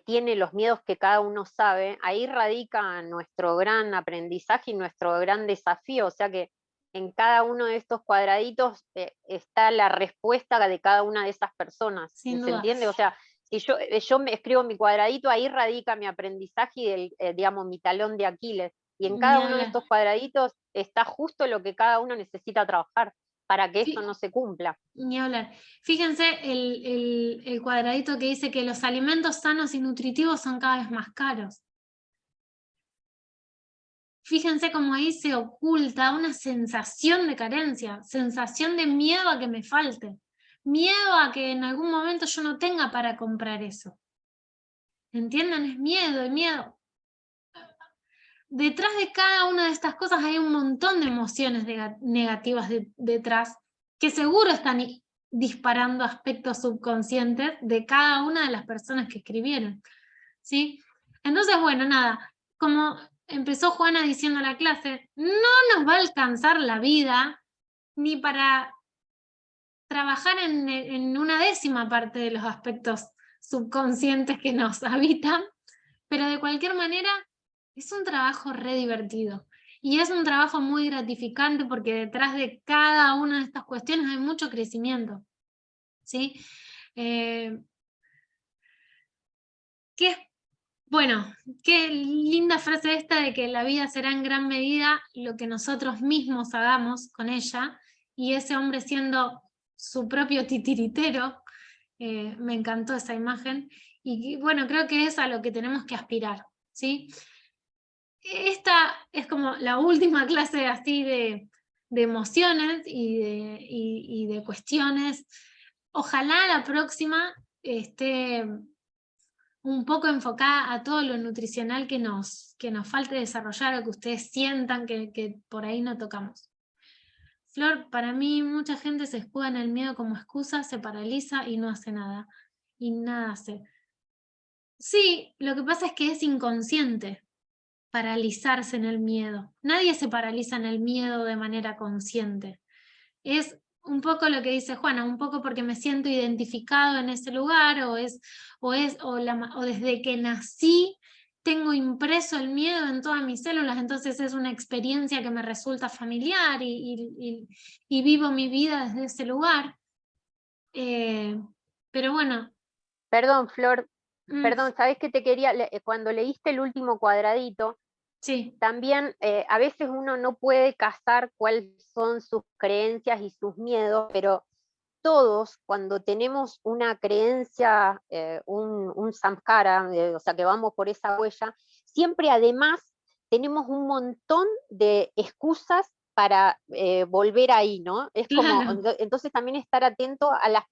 Speaker 2: tiene los miedos que cada uno sabe, ahí radica nuestro gran aprendizaje y nuestro gran desafío. O sea que en cada uno de estos cuadraditos está la respuesta de cada una de esas personas.
Speaker 1: Sin
Speaker 2: ¿Se
Speaker 1: duda.
Speaker 2: entiende? O sea, si yo me escribo mi cuadradito, ahí radica mi aprendizaje y digamos, mi talón de Aquiles. Y en
Speaker 1: Ni
Speaker 2: cada uno de
Speaker 1: hablar.
Speaker 2: estos cuadraditos está justo lo que cada uno necesita trabajar para que esto no se cumpla.
Speaker 1: Ni hablar. Fíjense el cuadradito que dice que los alimentos sanos y nutritivos son cada vez más caros. Fíjense cómo ahí se oculta una sensación de carencia, sensación de miedo a que me falte, miedo a que en algún momento yo no tenga para comprar eso. ¿Entienden? Es miedo, y miedo. Detrás de cada una de estas cosas hay un montón de emociones negativas detrás, que seguro están disparando aspectos subconscientes de cada una de las personas que escribieron, ¿sí? Entonces, bueno, nada, como empezó Juana diciendo la clase, no nos va a alcanzar la vida ni para trabajar en una décima parte de los aspectos subconscientes que nos habitan, pero de cualquier manera es un trabajo re divertido y es un trabajo muy gratificante porque detrás de cada una de estas cuestiones hay mucho crecimiento, ¿sí? Bueno, qué linda frase esta de que la vida será en gran medida lo que nosotros mismos hagamos con ella, y ese hombre siendo su propio titiritero, me encantó esa imagen, y bueno, creo que es a lo que tenemos que aspirar, ¿sí? Esta es como la última clase así de emociones y de cuestiones. Ojalá la próxima esté un poco enfocada a todo lo nutricional que nos falte desarrollar o que ustedes sientan que por ahí no tocamos. Flor, para mí mucha gente se escuda en el miedo como excusa, se paraliza y no hace nada. Y nada hace. Sí, lo que pasa es que es inconsciente paralizarse en el miedo. Nadie se paraliza en el miedo de manera consciente. Es un poco lo que dice Juana, un poco porque me siento identificado en ese lugar, o desde que nací tengo impreso el miedo en todas mis células, entonces es una experiencia que me resulta familiar y vivo mi vida desde ese lugar. Pero bueno.
Speaker 2: Perdón, Flor,
Speaker 1: mm,
Speaker 2: perdón, ¿sabés qué te quería? Cuando leíste el último cuadradito,
Speaker 1: sí,
Speaker 2: también a veces uno no puede cazar cuáles son sus creencias y sus miedos, pero todos cuando tenemos una creencia, un samskara, o sea que vamos por esa huella, siempre además tenemos un montón de excusas para volver ahí, ¿no? Es como,
Speaker 1: claro,
Speaker 2: entonces también estar atento a las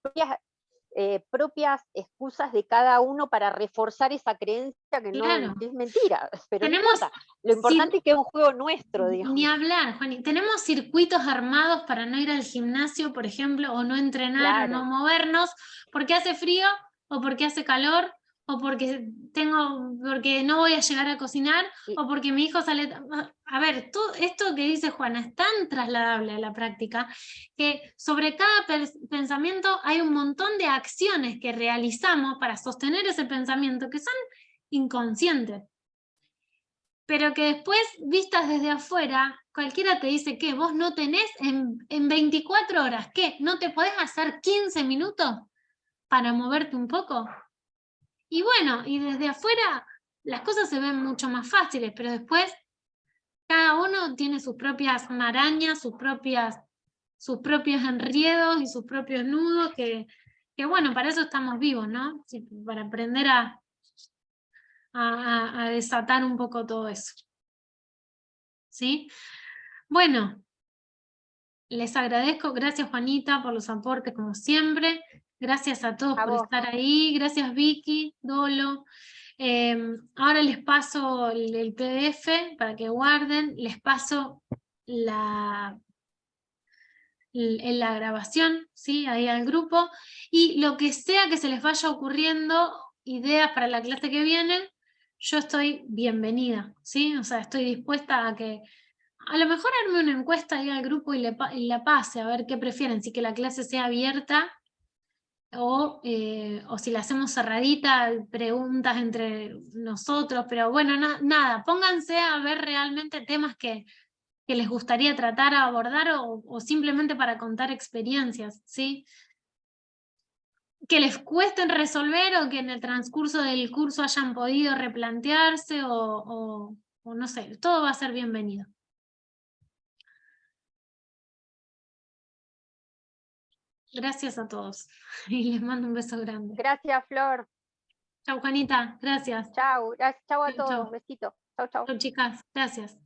Speaker 2: propias excusas de cada uno para reforzar esa creencia que no
Speaker 1: claro.
Speaker 2: que es mentira, pero no
Speaker 1: Tenemos
Speaker 2: importa. Lo importante es que es un juego nuestro,
Speaker 1: Ni
Speaker 2: digamos.
Speaker 1: hablar, Juani. Tenemos circuitos armados para no ir al gimnasio, por ejemplo, o no entrenar o no
Speaker 2: Claro.
Speaker 1: movernos, porque hace frío o porque hace calor o porque no voy a llegar a cocinar
Speaker 2: Y,
Speaker 1: o porque mi hijo sale. A ver, todo esto que dice Juana es tan trasladable a la práctica que sobre cada pensamiento hay un montón de acciones que realizamos para sostener ese pensamiento que son inconscientes, pero que después, vistas desde afuera, cualquiera te dice que vos no tenés en 24 horas, ¿qué? ¿No te podés hacer 15 minutos para moverte un poco? Y bueno, y desde afuera las cosas se ven mucho más fáciles, pero después cada uno tiene sus propias marañas, sus propios enredos y sus propios nudos, que bueno, para eso estamos vivos, ¿no? Sí, para aprender a desatar un poco todo eso. ¿Sí? Bueno, les agradezco, gracias Juanita por los aportes como siempre, gracias a todos
Speaker 2: a
Speaker 1: por
Speaker 2: vos.
Speaker 1: estar ahí, gracias Vicky, Dolo. Ahora les paso el PDF para que guarden, les paso la grabación, ¿sí? Ahí al grupo, y lo que sea que se les vaya ocurriendo, ideas para la clase que viene, yo estoy bienvenida, ¿sí? O sea, estoy dispuesta a que a lo mejor arme una encuesta ahí al grupo y la pase, a ver qué prefieren, si que la clase sea abierta o si la hacemos cerradita, preguntas entre nosotros, pero bueno, nada, pónganse a ver realmente temas que les gustaría tratar a abordar o simplemente para contar experiencias, ¿sí? Que les cuesten resolver o que en el transcurso del curso hayan podido replantearse o no sé, todo va a ser bienvenido. Gracias a todos y les mando un beso grande.
Speaker 2: Gracias, Flor.
Speaker 1: Chau, Juanita, gracias.
Speaker 2: Chau, chau a
Speaker 1: Chau,
Speaker 2: todos.
Speaker 1: chau.
Speaker 2: Besitos. Chau, chau.
Speaker 1: Chau, chicas, gracias.